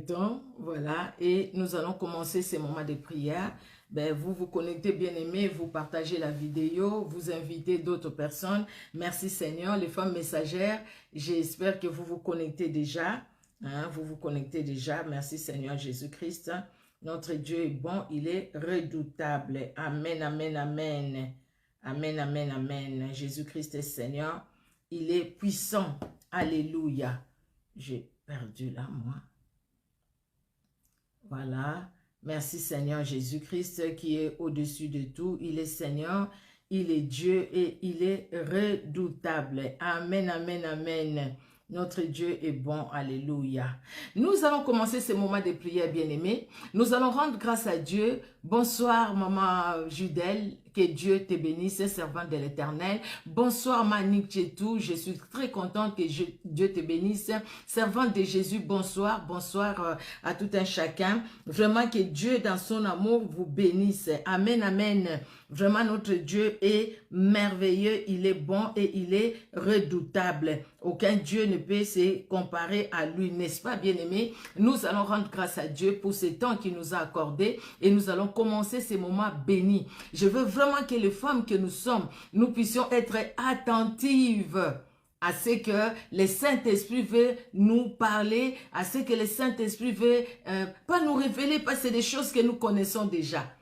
connectons, voilà, et nous allons commencer ces moments de prière. Ben, vous vous connectez, bien aimés, vous partagez la vidéo, vous invitez d'autres personnes. Merci Seigneur, les femmes messagères, j'espère que vous vous connectez déjà. Hein, vous vous connectez déjà. Merci Seigneur Jésus-Christ. Notre Dieu est bon, il est redoutable. Amen, amen, amen. Amen, amen, amen. Jésus-Christ est Seigneur, il est puissant. Alléluia. J'ai perdu là, moi. Voilà. Merci Seigneur Jésus-Christ qui est au-dessus de tout. Il est Seigneur, il est Dieu et il est redoutable. Amen, amen, amen. Notre Dieu est bon. Alléluia. Nous allons commencer ce moment de prière, bien-aimés. Nous allons rendre grâce à Dieu. Bonsoir, maman Judelle. Que Dieu te bénisse, servante de l'Éternel. Bonsoir, Manik Tchetou. Je suis très contente que Dieu te bénisse. Servante de Jésus, bonsoir. Bonsoir à tout un chacun. Vraiment que Dieu, dans son amour, vous bénisse. Amen, amen. Vraiment, notre Dieu est merveilleux. Il est bon et il est redoutable. Aucun Dieu ne peut se comparer à lui, n'est-ce pas, bien-aimé? Nous allons rendre grâce à Dieu pour ce temps qu'il nous a accordé et nous allons commencer ces moments bénis. Je veux vraiment que les femmes que nous sommes, nous puissions être attentives à ce que le Saint-Esprit veut nous parler, à ce que le Saint-Esprit veut pas nous révéler, parce que c'est des choses que nous connaissons déjà.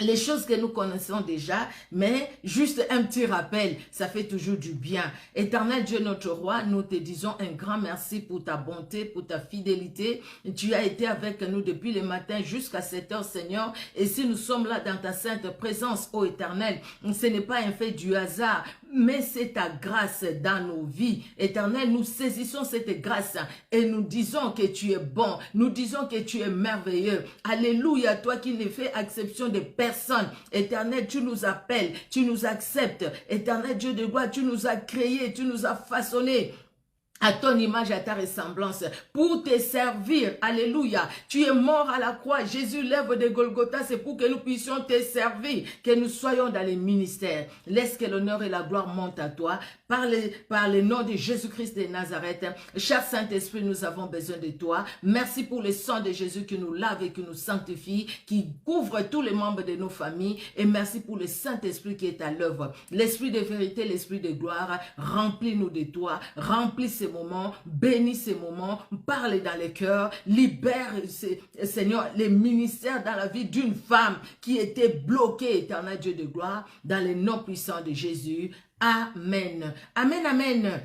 Les choses que nous connaissons déjà, mais juste un petit rappel, ça fait toujours du bien. Éternel Dieu notre roi, nous te disons un grand merci pour ta bonté, pour ta fidélité. Tu as été avec nous depuis le matin jusqu'à 7 heures, Seigneur. Et si nous sommes là dans ta sainte présence, ô Éternel, ce n'est pas un fait du hasard, mais c'est ta grâce dans nos vies. Éternel, nous saisissons cette grâce et nous disons que tu es bon. Nous disons que tu es merveilleux. Alléluia, toi qui ne fais exception de personne. Éternel, tu nous appelles, tu nous acceptes. Éternel Dieu de gloire, tu nous as créés, tu nous as façonnés à ton image, à ta ressemblance, pour te servir. Alléluia. Tu es mort à la croix. Jésus lève de Golgotha, c'est pour que nous puissions te servir, que nous soyons dans les ministères. Laisse que l'honneur et la gloire montent à toi. Par le nom de Jésus-Christ de Nazareth. Cher Saint-Esprit, nous avons besoin de toi. Merci pour le sang de Jésus qui nous lave et qui nous sanctifie, qui couvre tous les membres de nos familles. Et merci pour le Saint-Esprit qui est à l'œuvre. L'Esprit de vérité, l'Esprit de gloire, remplis-nous de toi. Remplis ces moments, bénis ces moments, parle dans les cœurs, libère, Seigneur, les ministères dans la vie d'une femme qui était bloquée, éternel Dieu de gloire, dans le nom puissant de Jésus. Amen. Amen, amen.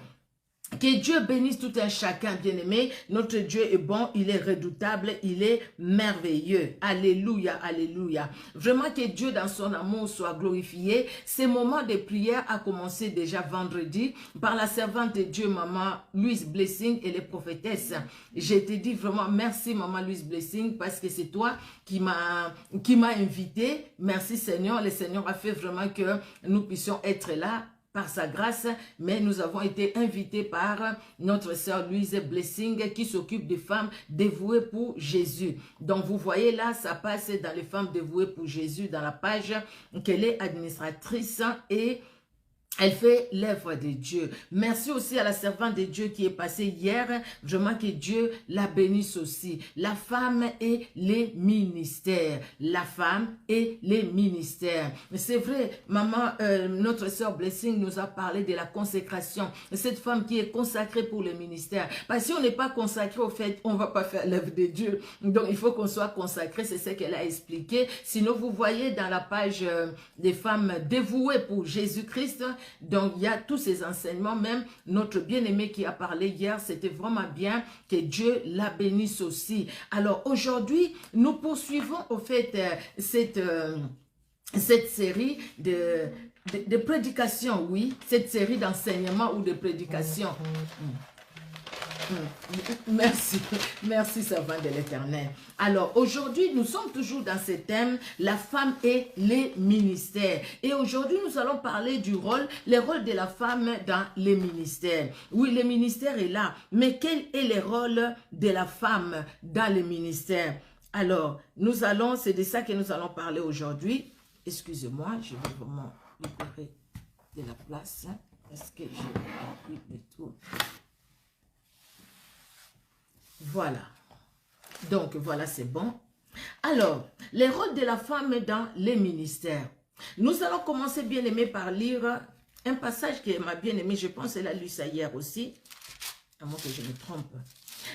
Que Dieu bénisse tout un chacun, bien-aimé. Notre Dieu est bon, il est redoutable, il est merveilleux. Alléluia, alléluia. Vraiment que Dieu dans son amour soit glorifié. Ces moments de prière a commencé déjà vendredi par la servante de Dieu, maman Louise Blessing et les prophétesses. Je te dis vraiment merci, maman Louise Blessing, parce que c'est toi qui m'a invité. Merci Seigneur. Le Seigneur a fait vraiment que nous puissions être là par sa grâce, mais nous avons été invités par notre sœur Louise Blessing qui s'occupe des femmes dévouées pour Jésus. Donc vous voyez là, ça passe dans les femmes dévouées pour Jésus dans la page qu'elle est administratrice et elle fait l'œuvre de Dieu. Merci aussi à la servante de Dieu qui est passée hier. Vraiment que Dieu la bénisse aussi. La femme et les ministères. La femme et les ministères. C'est vrai, maman, notre sœur Blessing nous a parlé de la consécration. Cette femme qui est consacrée pour le ministère. Parce que si on n'est pas consacré, au fait, on ne va pas faire l'œuvre de Dieu. Donc, il faut qu'on soit consacré. C'est ce qu'elle a expliqué. Sinon, vous voyez dans la page des femmes dévouées pour Jésus-Christ. Donc, il y a tous ces enseignements, même notre bien-aimé qui a parlé hier, c'était vraiment bien, que Dieu la bénisse aussi. Alors, aujourd'hui, nous poursuivons au fait cette série de prédications, oui, cette série d'enseignements ou de prédications. Merci, merci servant de l'Éternel. Alors aujourd'hui, nous sommes toujours dans ce thème, la femme et les ministères. Et aujourd'hui, nous allons parler du rôle, le rôle de la femme dans les ministères. Oui, le ministère est là, mais quel est le rôle de la femme dans les ministères? Alors, c'est de ça que nous allons parler aujourd'hui. Excusez-moi, je vais vraiment libérer de la place, parce que j'ai envie de tout. Voilà. Donc, voilà, c'est bon. Alors, les rôles de la femme dans les ministères. Nous allons commencer, bien aimé, par lire un passage qui m'a bien aimé. Je pense qu'elle a lu ça hier aussi, à moins que je me trompe.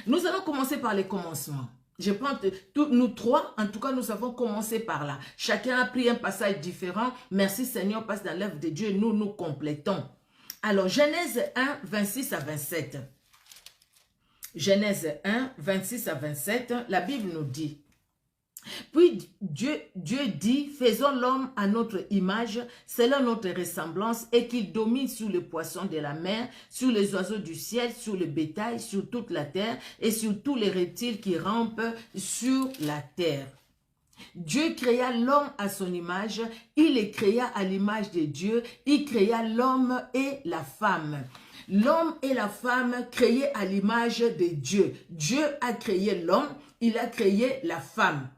Nous allons commencer par les commencements. Je pense que nous trois, en tout cas, nous avons commencé par là. Chacun a pris un passage différent. Merci Seigneur, parce que dans l'œuvre de Dieu, nous complétons. Alors, Genèse 1, 26 à 27. Genèse 1, 26 à 27, la Bible nous dit: puis Dieu dit, faisons l'homme à notre image, selon notre ressemblance, et qu'il domine sur les poissons de la mer, sur les oiseaux du ciel, sur le bétail, sur toute la terre, et sur tous les reptiles qui rampent sur la terre. Dieu créa l'homme à son image, il les créa à l'image de Dieu, il créa l'homme et la femme. L'homme et la femme créés à l'image de Dieu. Dieu a créé l'homme, il a créé la femme.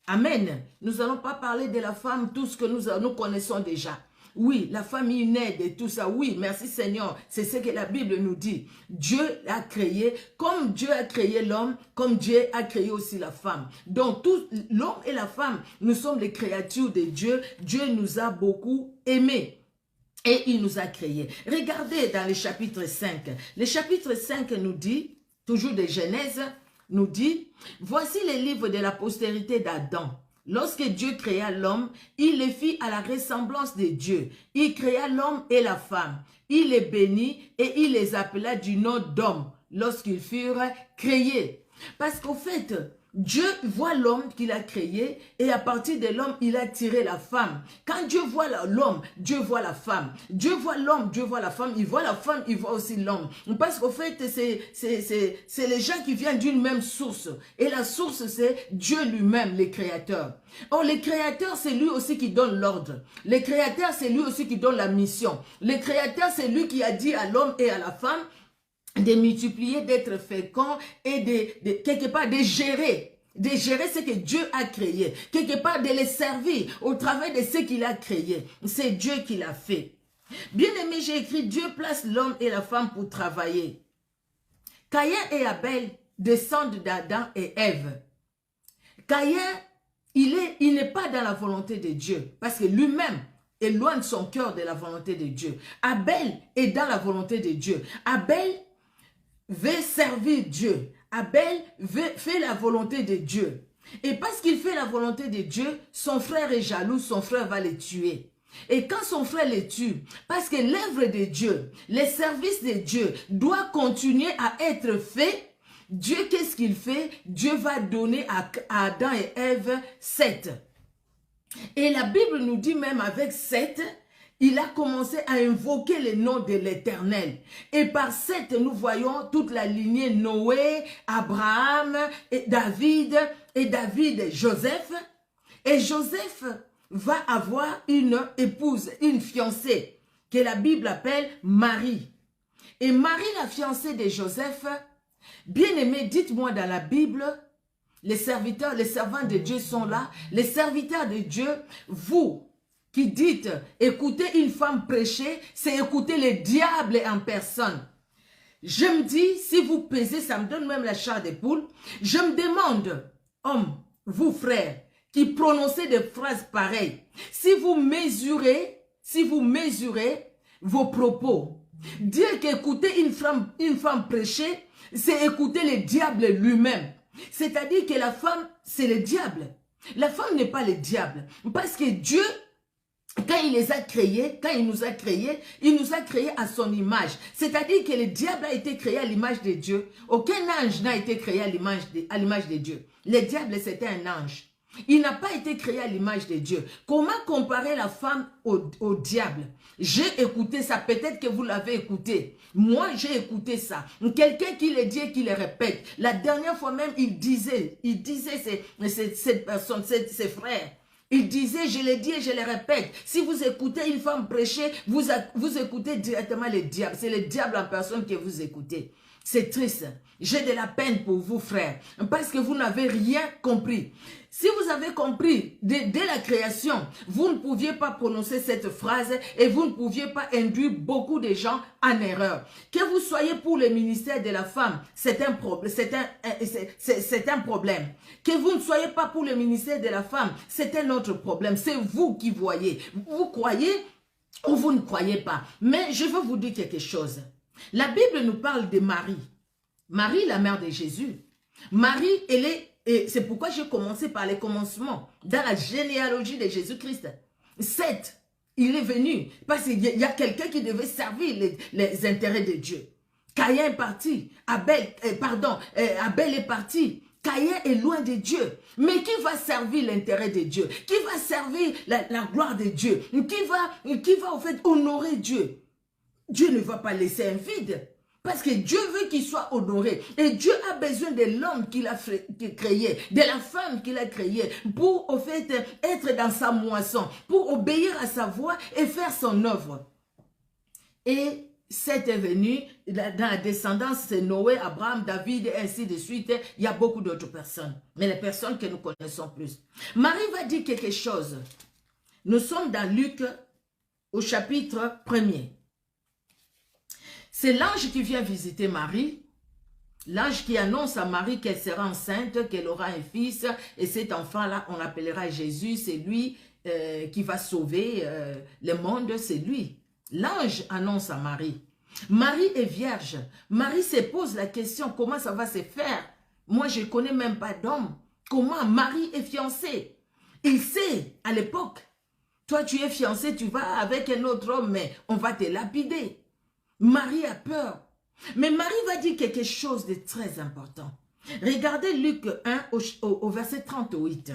Amen. Nous n'allons pas parler de la femme, tout ce que nous connaissons déjà. Oui, la famille naide et tout ça, oui, merci Seigneur, c'est ce que la Bible nous dit. Dieu a créé, comme Dieu a créé l'homme, comme Dieu a créé aussi la femme. Donc, l'homme et la femme, nous sommes les créatures de Dieu. Dieu nous a beaucoup aimés. Et il nous a créés. Regardez dans le chapitre 5. Le chapitre 5 nous dit, toujours de Genèse, nous dit, voici les livres de la postérité d'Adam. Lorsque Dieu créa l'homme, il les fit à la ressemblance de Dieu. Il créa l'homme et la femme. Il les bénit et il les appela du nom d'homme lorsqu'ils furent créés. Parce qu'au fait, Dieu voit l'homme qu'il a créé et à partir de l'homme, il a tiré la femme. Quand Dieu voit l'homme, Dieu voit la femme. Dieu voit l'homme, Dieu voit la femme. Il voit la femme, il voit aussi l'homme. Parce qu'au fait, c'est les gens qui viennent d'une même source. Et la source, c'est Dieu lui-même, le créateur. Or, le créateur, c'est lui aussi qui donne l'ordre. Le créateur, c'est lui aussi qui donne la mission. Le créateur, c'est lui qui a dit à l'homme et à la femme de multiplier, d'être fécond et quelque part de gérer ce que Dieu a créé, quelque part de les servir au travers de ce qu'il a créé. C'est Dieu qui l'a fait. Bien aimé, j'ai écrit, Dieu place l'homme et la femme pour travailler. Caïn et Abel descendent d'Adam et Ève. Caïn, il n'est pas dans la volonté de Dieu, parce que lui-même éloigne son cœur de la volonté de Dieu. Abel est dans la volonté de Dieu. Abel veut servir Dieu. Abel fait la volonté de Dieu. Et parce qu'il fait la volonté de Dieu, son frère est jaloux, son frère va le tuer. Et quand son frère le tue, parce que l'œuvre de Dieu, les services de Dieu doit continuer à être fait, Dieu, qu'est-ce qu'il fait? Dieu va donner à Adam et Ève Seth. Et la Bible nous dit même avec Seth, il a commencé à invoquer le nom de l'Éternel. Et par Seth, nous voyons toute la lignée Noé, Abraham, et David Joseph. Et Joseph va avoir une épouse, une fiancée, que la Bible appelle Marie. Et Marie, la fiancée de Joseph, bien aimé, dites-moi dans la Bible, les serviteurs, les servants de Dieu sont là. Les serviteurs de Dieu, vous qui dites, écoutez une femme prêcher, c'est écouter le diable en personne. Je me dis, si vous pesez, ça me donne même la chair des poules. Je me demande, hommes, vous frères, qui prononcez des phrases pareilles, si vous mesurez vos propos, dire qu'écouter une femme prêcher, c'est écouter le diable lui-même. C'est-à-dire que la femme, c'est le diable. La femme n'est pas le diable. Parce que Dieu, quand il les a créés, quand il nous a créés à son image. C'est-à-dire que le diable a été créé à l'image de Dieu. Aucun ange n'a été créé à l'image de Dieu. Le diable, c'était un ange. Il n'a pas été créé à l'image de Dieu. Comment comparer la femme au diable? J'ai écouté ça, peut-être que vous l'avez écouté. Moi, j'ai écouté ça. Quelqu'un qui le dit et qui le répète. La dernière fois même, il disait cette personne, ses frères. Il disait, je le dis et je le répète, si vous écoutez une femme prêcher, vous écoutez directement le diable. C'est le diable en personne que vous écoutez. C'est triste. J'ai de la peine pour vous, frères, parce que vous n'avez rien compris. Si vous avez compris, dès la création, vous ne pouviez pas prononcer cette phrase et vous ne pouviez pas induire beaucoup de gens en erreur. Que vous soyez pour le ministère de la femme, c'est un problème. C'est un problème. Que vous ne soyez pas pour le ministère de la femme, c'est un autre problème. C'est vous qui voyez. Vous croyez ou vous ne croyez pas. Mais je veux vous dire quelque chose. La Bible nous parle de Marie. Marie, la mère de Jésus. Marie, elle est, et c'est pourquoi j'ai commencé par les commencements, dans la généalogie de Jésus-Christ. Seth, il est venu, parce qu'il y a quelqu'un qui devait servir les intérêts de Dieu. Caïn est parti, Abel est parti. Caïn est loin de Dieu. Mais qui va servir l'intérêt de Dieu? Qui va servir la gloire de Dieu? Qui va en fait honorer Dieu? Dieu ne va pas laisser un vide. Parce que Dieu veut qu'il soit honoré. Et Dieu a besoin de l'homme qu'il a créé, de la femme qu'il a créée, pour au fait être dans sa moisson, pour obéir à sa voix et faire son œuvre. Et Seth est venu, dans la descendance, c'est Noé, Abraham, David, et ainsi de suite. Il y a beaucoup d'autres personnes, mais les personnes que nous connaissons plus. Marie va dire quelque chose. Nous sommes dans Luc, au chapitre 1er. C'est l'ange qui vient visiter Marie, l'ange qui annonce à Marie qu'elle sera enceinte, qu'elle aura un fils, et cet enfant-là, on l'appellera Jésus, c'est lui qui va sauver le monde, c'est lui. L'ange annonce à Marie. Marie est vierge. Marie se pose la question, comment ça va se faire? Moi, je ne connais même pas d'homme. Comment Marie est fiancée? Il sait, à l'époque, toi tu es fiancé, tu vas avec un autre homme, mais on va te lapider. Marie a peur. Mais Marie va dire quelque chose de très important. Regardez Luc 1 au verset 38.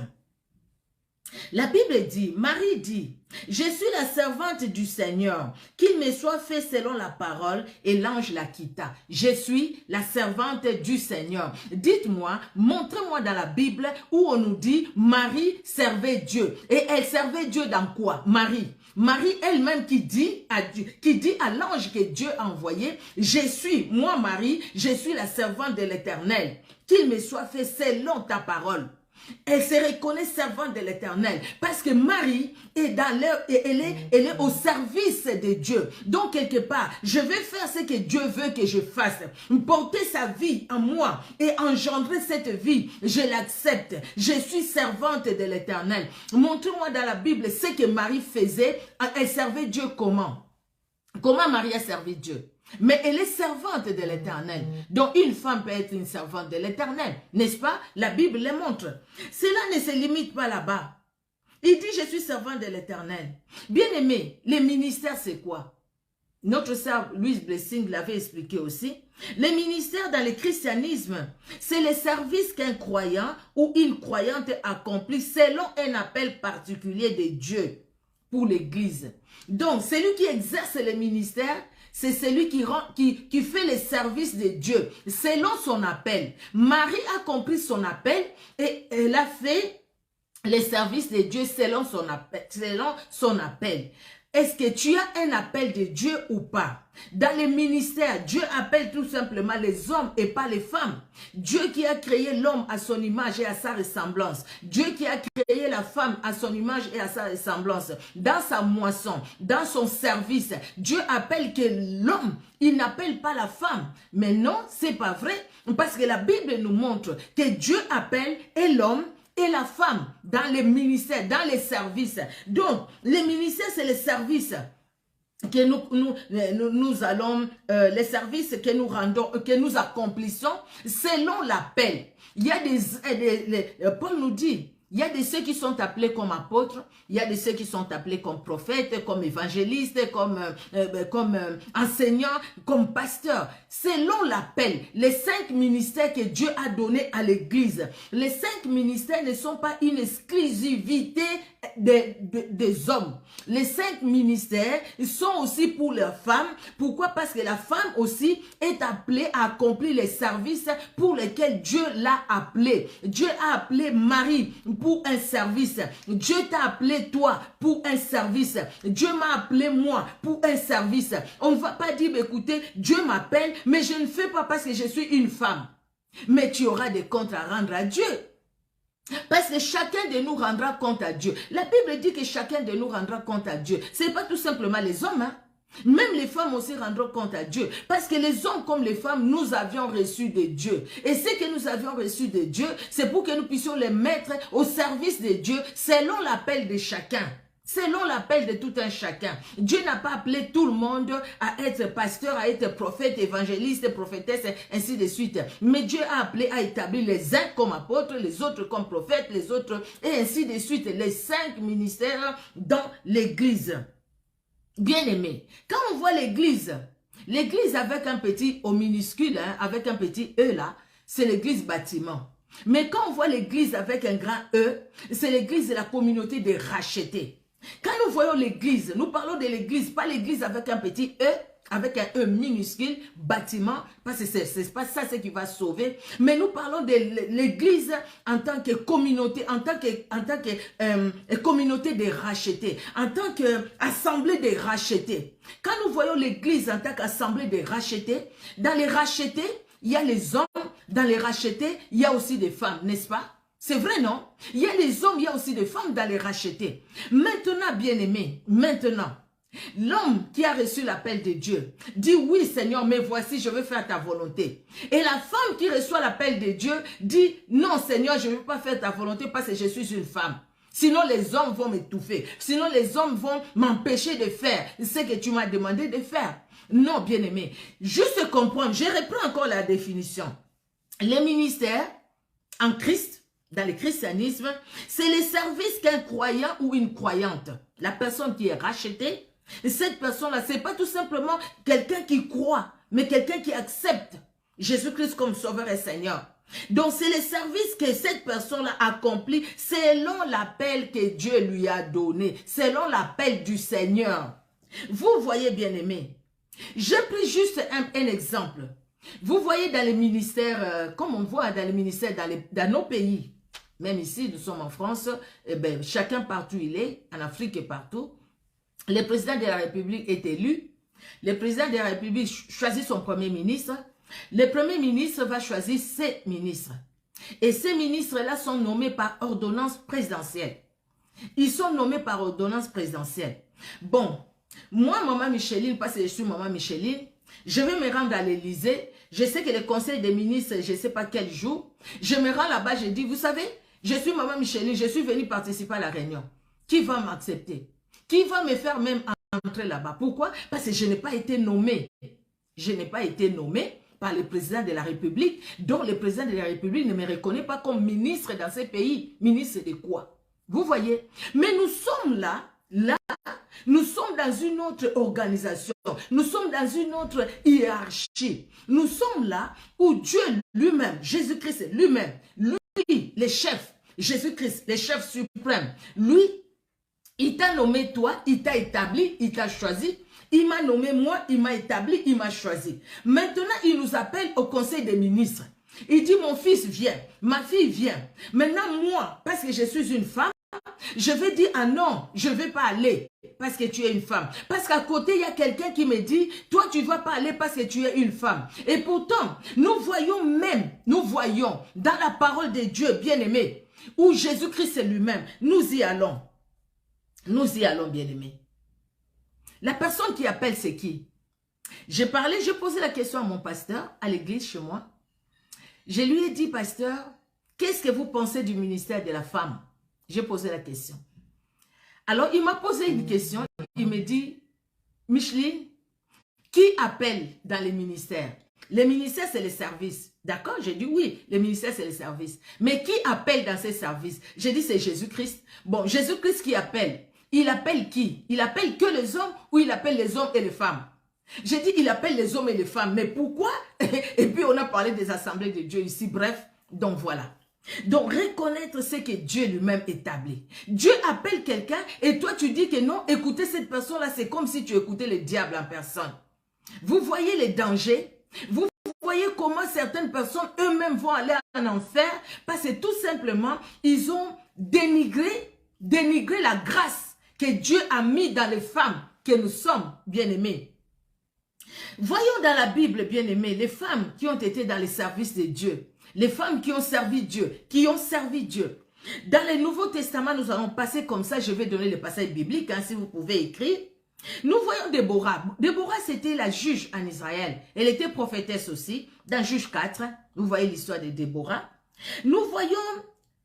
La Bible dit, Marie dit, « Je suis la servante du Seigneur, qu'il me soit fait selon la parole. » Et l'ange la quitta. « Je suis la servante du Seigneur. » Dites-moi, montrez-moi dans la Bible où on nous dit, Marie servait Dieu. Et elle servait Dieu dans quoi? Marie. Marie elle-même qui dit à l'ange que Dieu a envoyé, « Je suis, moi Marie, je suis la servante de l'Éternel, qu'il me soit fait selon ta parole. » Elle se reconnaît servante de l'Éternel parce que Marie est elle est au service de Dieu. Donc quelque part, je vais faire ce que Dieu veut que je fasse. Porter sa vie en moi et engendrer cette vie, je l'accepte. Je suis servante de l'Éternel. Montre-moi dans la Bible ce que Marie faisait. Elle servait Dieu comment? Comment Marie a servi Dieu? Mais elle est servante de l'Éternel. Donc une femme peut être une servante de l'Éternel. N'est-ce pas? La Bible le montre. Cela ne se limite pas là-bas. Il dit, je suis servante de l'Éternel. Bien-aimé, les ministères, c'est quoi? Notre sœur Louise Blessing l'avait expliqué aussi. Les ministères dans le christianisme, c'est le service qu'un croyant ou une croyante accomplit selon un appel particulier de Dieu pour l'Église. Donc, celui qui exerce le ministère, c'est celui qui fait les services de Dieu selon son appel. Marie a compris son appel et elle a fait les services de Dieu selon son appel. Est-ce que tu as un appel de Dieu ou pas? Dans les ministères, Dieu appelle tout simplement les hommes et pas les femmes. Dieu qui a créé l'homme à son image et à sa ressemblance. Dieu qui a créé la femme à son image et à sa ressemblance. Dans sa moisson, dans son service, Dieu appelle que l'homme, il n'appelle pas la femme. Mais non, c'est pas vrai. Parce que la Bible nous montre que Dieu appelle et l'homme et la femme dans les ministères, dans les services. Donc, les ministères, c'est les services que nous allons, les services que nous rendons, que nous accomplissons selon l'appel. Il y a Paul nous dit, il y a de ceux qui sont appelés comme apôtres, il y a de ceux qui sont appelés comme prophètes, comme évangélistes, comme enseignants, comme pasteurs. Selon l'appel, les 5 ministères que Dieu a donnés à l'Église, les 5 ministères ne sont pas une exclusivité des hommes. Les 5 ministères sont aussi pour les femmes. Pourquoi? Parce que la femme aussi est appelée à accomplir les services pour lesquels Dieu l'a appelée. Dieu a appelé Marie pour un service. Dieu t'a appelé toi pour un service. Dieu m'a appelé moi pour un service. On ne va pas dire, écoutez, Dieu m'appelle, mais je ne fais pas parce que je suis une femme. Mais tu auras des comptes à rendre à Dieu. Parce que chacun de nous rendra compte à Dieu. La Bible dit que chacun de nous rendra compte à Dieu. Ce n'est pas tout simplement les hommes, hein. Même les femmes aussi rendront compte à Dieu. Parce que les hommes comme les femmes, nous avions reçu de Dieu. Et ce que nous avions reçu de Dieu, c'est pour que nous puissions les mettre au service de Dieu selon l'appel de chacun. Selon l'appel de tout un chacun. Dieu n'a pas appelé tout le monde à être pasteur, à être prophète, évangéliste, prophétesse, ainsi de suite. Mais Dieu a appelé à établir les uns comme apôtres, les autres comme prophètes, les autres, et ainsi de suite. Les 5 ministères dans l'église. Bien-aimé, quand on voit l'église avec un petit O minuscule, hein, avec un petit E là, c'est l'église bâtiment. Mais quand on voit l'église avec un grand E, c'est l'église de la communauté des rachetés. Quand nous voyons l'église, nous parlons de l'église, pas l'église avec un petit E, avec un E minuscule, bâtiment, parce que c'est pas ça ce qui va sauver. Mais nous parlons de l'église en tant que communauté, en tant que communauté des rachetés, en tant qu'assemblée des rachetés. Quand nous voyons l'église en tant qu'assemblée des rachetés, dans les rachetés, il y a les hommes, dans les rachetés, il y a aussi des femmes, n'est-ce pas? C'est vrai, non? Il y a les hommes, il y a aussi des femmes dans les rachetés. Maintenant, bien-aimés, maintenant, l'homme qui a reçu l'appel de Dieu dit oui Seigneur, mais voici je veux faire ta volonté. Et la femme qui reçoit l'appel de Dieu dit non Seigneur, je ne veux pas faire ta volonté parce que je suis une femme. Sinon les hommes vont m'étouffer. Sinon les hommes vont m'empêcher de faire ce que tu m'as demandé de faire. Non bien-aimé, juste comprendre, je reprends encore la définition. Les ministères en Christ, dans le christianisme, c'est le service qu'un croyant ou une croyante, la personne qui est rachetée, cette personne-là, ce n'est pas tout simplement quelqu'un qui croit, mais quelqu'un qui accepte Jésus-Christ comme Sauveur et Seigneur. Donc, c'est le service que cette personne-là accomplit selon l'appel que Dieu lui a donné, selon l'appel du Seigneur. Vous voyez, bien-aimés, j'ai pris juste un exemple. Vous voyez dans les ministères, comme on voit dans les ministères dans nos pays, même ici, nous sommes en France, eh ben, chacun partout il est, en Afrique et partout, le président de la République est élu, le président de la République choisit son premier ministre, le premier ministre va choisir ses ministres. Et ces ministres-là sont nommés par ordonnance présidentielle. Ils sont nommés par ordonnance présidentielle. Bon, moi, maman Micheline, parce que je suis maman Micheline, je vais me rendre à l'Élysée. Je sais que le conseil des ministres, je ne sais pas quel jour, je me rends là-bas, je dis, vous savez, je suis maman Micheline, je suis venue participer à la réunion. Qui va m'accepter? Qui va me faire même entrer là-bas? Pourquoi? Parce que je n'ai pas été nommée. Je n'ai pas été nommée par le président de la République, dont le président de la République ne me reconnaît pas comme ministre dans ce pays. Ministre de quoi? Vous voyez? Mais nous sommes là, nous sommes dans une autre organisation. Nous sommes dans une autre hiérarchie. Nous sommes là où Dieu lui-même, Jésus-Christ lui-même, lui, le chef, Jésus-Christ, le chef suprême, lui, il t'a nommé toi, il t'a établi, il t'a choisi. Il m'a nommé moi, il m'a établi, il m'a choisi. Maintenant, il nous appelle au conseil des ministres. Il dit, mon fils vient, ma fille vient. Maintenant, moi, parce que je suis une femme, je vais dire, ah non, je ne vais pas aller parce que tu es une femme. Parce qu'à côté, il y a quelqu'un qui me dit, toi, tu ne vas pas aller parce que tu es une femme. Et pourtant, nous voyons dans la parole de Dieu, bien-aimé, où Jésus-Christ est lui-même, nous y allons. Nous y allons, bien-aimé. La personne qui appelle, c'est qui? J'ai posé la question à mon pasteur, à l'église chez moi. Je lui ai dit, pasteur, qu'est-ce que vous pensez du ministère de la femme? J'ai posé la question. Alors, il m'a posé une question. Il me dit, Micheline, qui appelle dans les ministères? Les ministères, c'est les services. D'accord? J'ai dit oui, les ministères, c'est les services. Mais qui appelle dans ces services? J'ai dit, c'est Jésus-Christ. Bon, Jésus-Christ qui appelle. Il appelle qui? Il appelle que les hommes ou il appelle les hommes et les femmes? J'ai dit, il appelle les hommes et les femmes. Mais pourquoi? Et puis, on a parlé des assemblées de Dieu ici. Bref, donc voilà. Donc, reconnaître ce que Dieu lui-même établit. Dieu appelle quelqu'un et toi, tu dis que non, écouter cette personne-là, c'est comme si tu écoutais le diable en personne. Vous voyez les dangers? Vous voyez comment certaines personnes eux-mêmes vont aller en enfer parce que tout simplement, ils ont dénigré la grâce que Dieu a mis dans les femmes que nous sommes, bien-aimés. Voyons dans la Bible, bien-aimés, les femmes qui ont été dans les services de Dieu, les femmes qui ont servi Dieu, Dans le Nouveau Testament, nous allons passer comme ça, je vais donner le passage biblique, hein, si vous pouvez écrire. Nous voyons Déborah. Déborah, c'était la juge en Israël. Elle était prophétesse aussi, dans Juge 4. Vous voyez l'histoire de Déborah. Nous voyons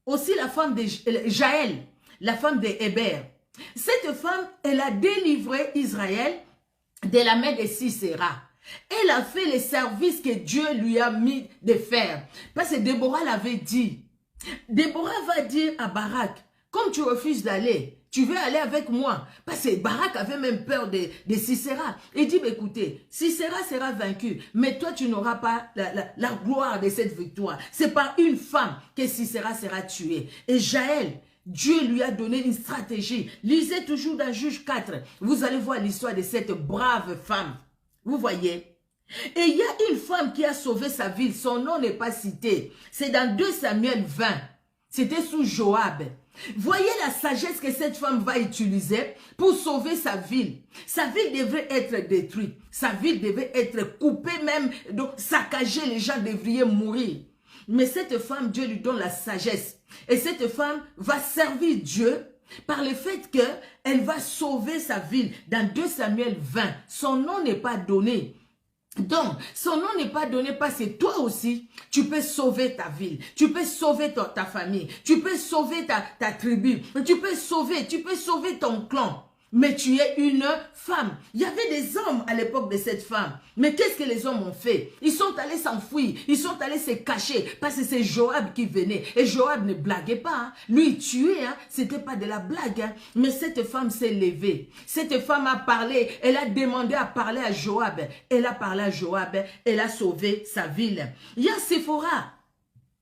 aussi la femme de Jaël, la femme de Héber. Cette femme, elle a délivré Israël de la main de Sisera. Elle a fait les services que Dieu lui a mis de faire. Parce que Déborah l'avait dit. Déborah va dire à Barak, comme tu refuses d'aller, tu veux aller avec moi. Parce que Barak avait même peur de Sisera. Il dit, écoutez, Sisera sera vaincu, mais toi tu n'auras pas la gloire de cette victoire. C'est par une femme que Sisera sera tué. Et Jaël, Dieu lui a donné une stratégie. Lisez toujours dans Juge 4. Vous allez voir l'histoire de cette brave femme. Vous voyez? Et il y a une femme qui a sauvé sa ville. Son nom n'est pas cité. C'est dans 2 Samuel 20. C'était sous Joab. Voyez la sagesse que cette femme va utiliser pour sauver sa ville. Sa ville devrait être détruite. Sa ville devait être coupée même, donc saccagée. Les gens devraient mourir. Mais cette femme, Dieu lui donne la sagesse. Et cette femme va servir Dieu par le fait qu'elle va sauver sa ville. Dans 2 Samuel 20, son nom n'est pas donné. Donc, son nom n'est pas donné parce que toi aussi, tu peux sauver ta ville, tu peux sauver ta famille, tu peux sauver ta tribu, tu peux sauver ton clan. Mais tu es une femme. Il y avait des hommes à l'époque de cette femme. Mais qu'est-ce que les hommes ont fait? Ils sont allés s'enfuir. Ils sont allés se cacher. Parce que c'est Joab qui venait. Et Joab ne blaguait pas. Hein. Lui, il tuait. Hein. C'était pas de la blague. Hein. Mais cette femme s'est levée. Cette femme a parlé. Elle a demandé à parler à Joab. Elle a parlé à Joab. Elle a sauvé sa ville. Il y a Séphora,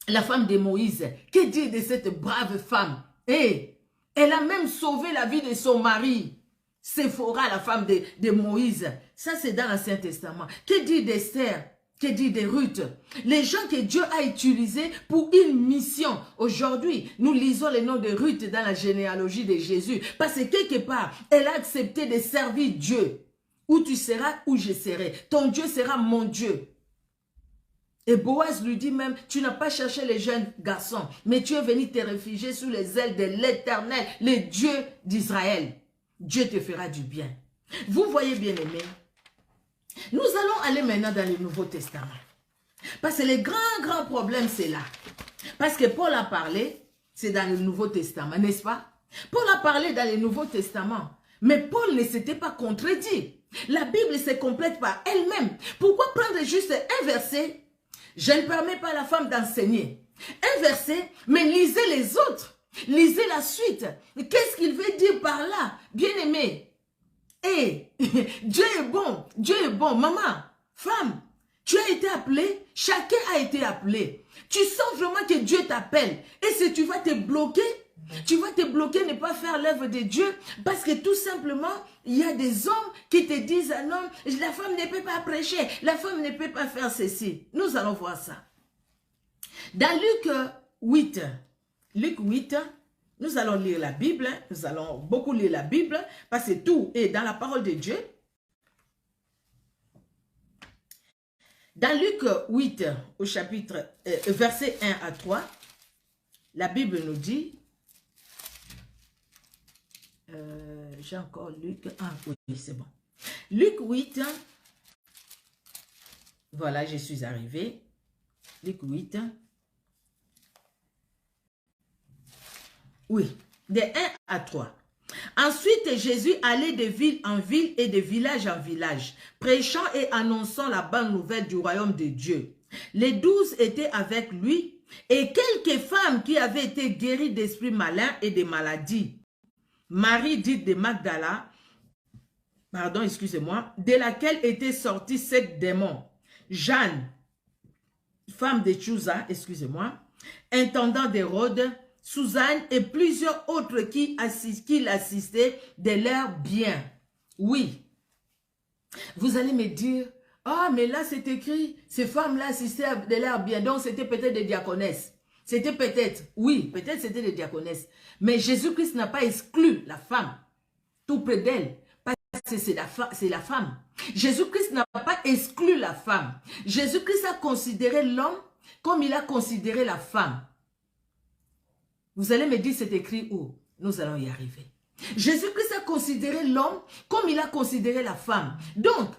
la femme de Moïse. Que dire de cette brave femme? Et elle a même sauvé la vie de son mari. Séphora, la femme de Moïse. Ça, c'est dans l'Ancien Testament. Que dit d'Esther? Que dit de Ruth? Les gens que Dieu a utilisés pour une mission. Aujourd'hui, nous lisons le nom de Ruth dans la généalogie de Jésus. Parce que quelque part, elle a accepté de servir Dieu. Où tu seras, où je serai. Ton Dieu sera mon Dieu. Et Boaz lui dit même, tu n'as pas cherché les jeunes garçons, mais tu es venu te réfugier sous les ailes de l'Éternel, le Dieu d'Israël. Dieu te fera du bien. Vous voyez, bien-aimés, nous allons aller maintenant dans le Nouveau Testament. Parce que le grand problème, c'est là. Parce que Paul a parlé, c'est dans le Nouveau Testament, n'est-ce pas? Paul a parlé dans le Nouveau Testament. Mais Paul ne s'était pas contredit. La Bible se complète par elle-même. Pourquoi prendre juste un verset? Je ne permets pas à la femme d'enseigner. Un verset, mais lisez les autres. Lisez la suite. Qu'est-ce qu'il veut dire par là? Bien-aimé. Et Dieu est bon. Dieu est bon. Maman, femme, tu as été appelée. Chacun a été appelé. Tu sens vraiment que Dieu t'appelle. Et si tu vas te bloquer, ne pas faire l'œuvre de Dieu. Parce que tout simplement, il y a des hommes qui te disent, ah non, la femme ne peut pas prêcher. La femme ne peut pas faire ceci. Nous allons voir ça. Dans Luc 8, nous allons lire la Bible, nous allons beaucoup lire la Bible, parce que tout est dans la parole de Dieu. Dans Luc 8, au chapitre, verset 1 à 3, la Bible nous dit, j'ai encore Luc, oui, c'est bon. Luc 8, voilà, je suis arrivé. Luc 8, oui, de 1 à 3. Ensuite, Jésus allait de ville en ville et de village en village, prêchant et annonçant la bonne nouvelle du royaume de Dieu. Les 12 étaient avec lui et quelques femmes qui avaient été guéries d'esprits malins et de maladies. Marie dite de Magdala, pardon, excusez-moi, de laquelle étaient sortis 7 démons. Jeanne, femme de Chuza, excusez-moi, intendant d'Hérode, Suzanne et plusieurs autres qui l'assistaient de leurs biens. Oui, vous allez me dire, Ah, mais là, c'est écrit, ces femmes-là assistaient de l'air bien. Donc, c'était peut-être des diaconesses. C'était peut-être, oui, peut-être c'était des diaconesses. Mais Jésus-Christ n'a pas exclu la femme, tout près d'elle, parce que c'est la femme. Jésus-Christ n'a pas exclu la femme. Jésus-Christ a considéré l'homme comme il a considéré la femme. Vous allez me dire, c'est écrit où? Nous allons y arriver. Jésus-Christ a considéré l'homme comme il a considéré la femme. Donc,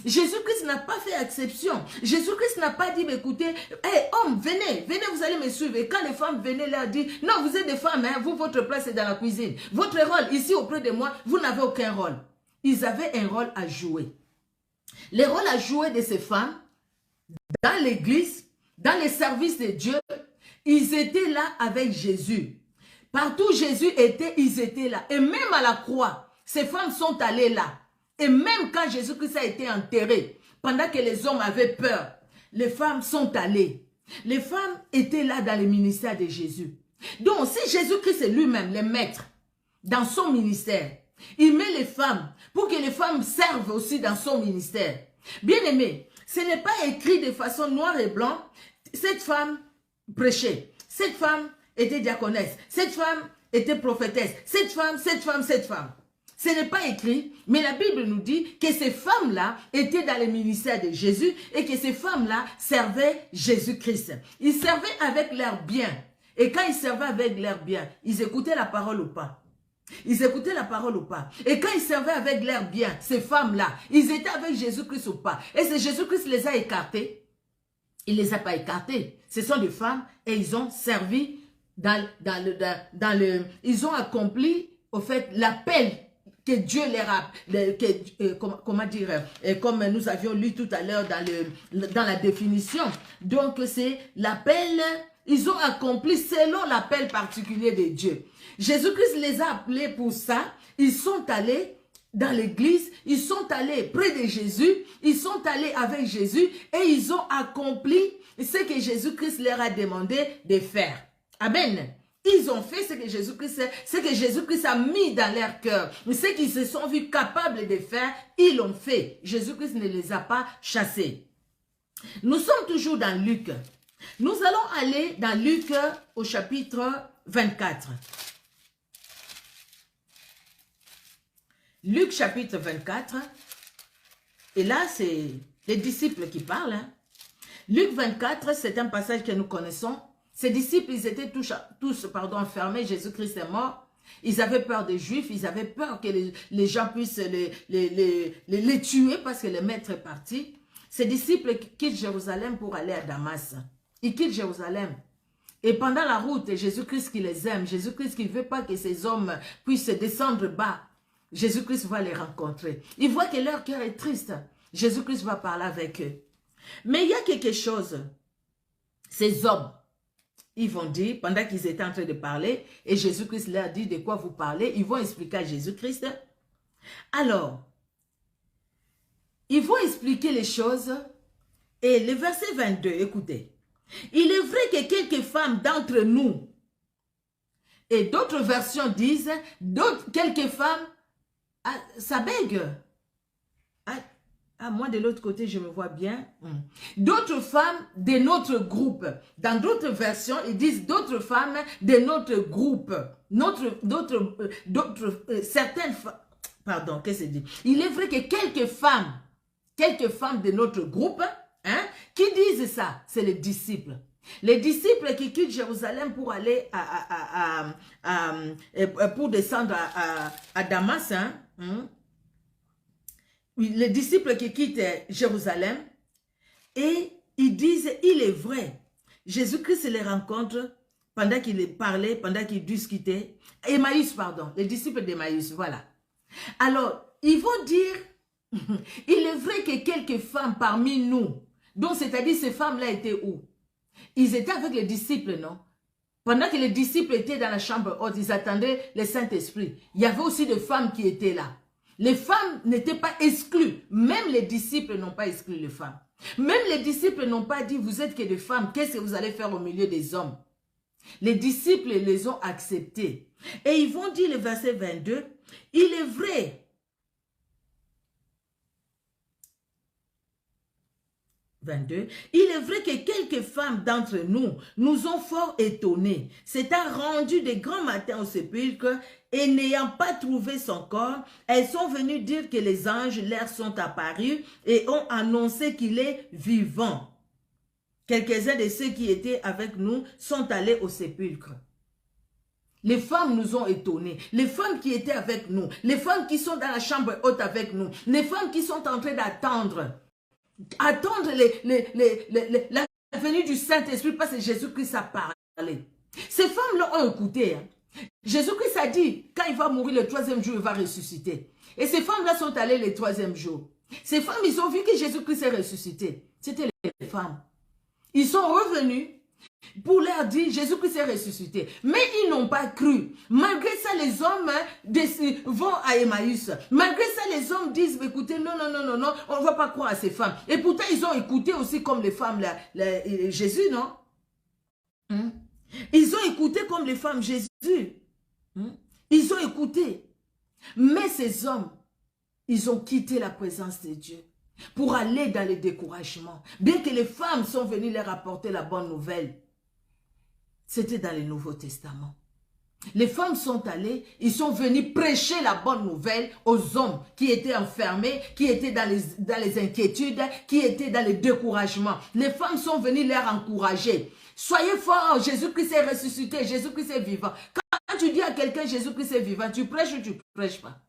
Jésus-Christ n'a pas fait exception. Jésus-Christ n'a pas dit, écoutez, hey, hommes, venez, vous allez me suivre. Et quand les femmes venaient, leur dit, non, vous êtes des femmes, hein, vous, votre place est dans la cuisine. Votre rôle, ici auprès de moi, vous n'avez aucun rôle. Ils avaient un rôle à jouer. Les rôles à jouer de ces femmes, dans l'église, dans les services de Dieu, ils étaient là avec Jésus. Partout Jésus était, ils étaient là. Et même à la croix, ces femmes sont allées là. Et même quand Jésus-Christ a été enterré, pendant que les hommes avaient peur, les femmes sont allées. Les femmes étaient là dans le ministère de Jésus. Donc, si Jésus-Christ est lui-même le maître dans son ministère, il met les femmes pour que les femmes servent aussi dans son ministère. Bien aimé, ce n'est pas écrit de façon noire et blanc. Cette femme prêchait. Cette femme était diaconesse. Cette femme était prophétesse. Cette femme. Ce n'est pas écrit, mais la Bible nous dit que ces femmes-là étaient dans le ministère de Jésus et que ces femmes-là servaient Jésus-Christ. Ils servaient avec leur bien. Et quand ils servaient avec leur bien, ils écoutaient la parole ou pas? Ils écoutaient la parole ou pas? Et quand ils servaient avec leur bien, ces femmes-là, ils étaient avec Jésus-Christ ou pas? Et c'est Jésus-Christ qui les a écartés. Il ne les a pas écartés. Ce sont des femmes et ils ont servi ils ont accompli, au fait, l'appel que Dieu leur a, comment dire, comme nous avions lu tout à l'heure dans la définition. Donc, c'est l'appel, ils ont accompli selon l'appel particulier de Dieu. Jésus-Christ les a appelés pour ça. Ils sont allés dans l'église, ils sont allés près de Jésus, ils sont allés avec Jésus et ils ont accompli ce que Jésus-Christ leur a demandé de faire. Amen. Ils ont fait ce que Jésus-Christ a mis dans leur cœur. Ce qu'ils se sont vus capables de faire, ils l'ont fait. Jésus-Christ ne les a pas chassés. Nous sommes toujours dans Luc. Nous allons aller dans Luc au chapitre 24. Luc chapitre 24. Et là, c'est les disciples qui parlent. Hein. Luc 24, c'est un passage que nous connaissons. Ces disciples, ils étaient tous enfermés. Jésus-Christ est mort. Ils avaient peur des Juifs. Ils avaient peur que les gens puissent les tuer parce que le maître est parti. Ces disciples quittent Jérusalem pour aller à Damas. Ils quittent Jérusalem. Et pendant la route, Jésus-Christ qui les aime, Jésus-Christ qui ne veut pas que ces hommes puissent descendre bas, Jésus-Christ va les rencontrer. Ils voient que leur cœur est triste. Jésus-Christ va parler avec eux. Mais il y a quelque chose. Ces hommes, ils vont dire, pendant qu'ils étaient en train de parler, et Jésus-Christ leur dit de quoi vous parlez, ils vont expliquer à Jésus-Christ. Alors, ils vont expliquer les choses. Et le verset 22, écoutez. Il est vrai que quelques femmes d'entre nous, et d'autres versions disent, quelques femmes, ça bègue. Moi, de l'autre côté, je me vois bien. D'autres femmes de notre groupe. Dans d'autres versions, ils disent d'autres femmes de notre groupe. Certaines femmes. Pardon, qu'est-ce que c'est dit? Il est vrai que quelques femmes de notre groupe, hein, qui disent ça, c'est les disciples. Les disciples qui quittent Jérusalem pour aller pour descendre à Damas, hein, les disciples qui quittent Jérusalem, et ils disent, il est vrai, Jésus-Christ les rencontre pendant qu'il parlait, pendant qu'ils discutaient, Emmaüs, pardon, les disciples d'Emmaüs, voilà. Alors, ils vont dire, il est vrai que quelques femmes parmi nous, donc c'est-à-dire ces femmes-là étaient où? Ils étaient avec les disciples, non? Pendant que les disciples étaient dans la chambre haute, ils attendaient le Saint-Esprit. Il y avait aussi des femmes qui étaient là. Les femmes n'étaient pas exclues. Même les disciples n'ont pas exclu les femmes. Même les disciples n'ont pas dit, vous êtes que des femmes, qu'est-ce que vous allez faire au milieu des hommes? Les disciples les ont acceptés. Et ils vont dire le verset 22, il est vrai. 22, il est vrai que quelques femmes d'entre nous nous ont fort étonnés, s'étant rendues de grands matins au sépulcre et n'ayant pas trouvé son corps, elles sont venues dire que les anges leur sont apparus et ont annoncé qu'il est vivant. Quelques-uns de ceux qui étaient avec nous sont allés au sépulcre. Les femmes nous ont étonnés, les femmes qui étaient avec nous, les femmes qui sont dans la chambre haute avec nous, les femmes qui sont en train d'attendre la venue du Saint-Esprit parce que Jésus-Christ a parlé. Ces femmes-là ont écouté. Jésus-Christ a dit, quand il va mourir le 3e jour, il va ressusciter. Et ces femmes-là sont allées le 3e jour. Ces femmes, ils ont vu que Jésus-Christ est ressuscité. C'était les femmes. Ils sont revenus pour leur dire Jésus-Christ est ressuscité. Mais ils n'ont pas cru. Malgré ça, les hommes vont à Emmaüs. Malgré ça, les hommes disent, écoutez, non, on ne va pas croire à ces femmes. Et pourtant, ils ont écouté aussi comme les femmes, Jésus, non? Ils ont écouté comme les femmes Jésus. Ils ont écouté. Mais ces hommes, ils ont quitté la présence de Dieu pour aller dans le découragement. Bien que les femmes sont venues leur apporter la bonne nouvelle. C'était dans le Nouveau Testament. Les femmes sont allées, ils sont venus prêcher la bonne nouvelle aux hommes qui étaient enfermés, qui étaient dans les inquiétudes, qui étaient dans le découragement. Les femmes sont venues leur encourager. Soyez forts, Jésus-Christ est ressuscité, Jésus-Christ est vivant. Quand tu dis à quelqu'un Jésus-Christ est vivant, tu prêches ou tu ne prêches pas?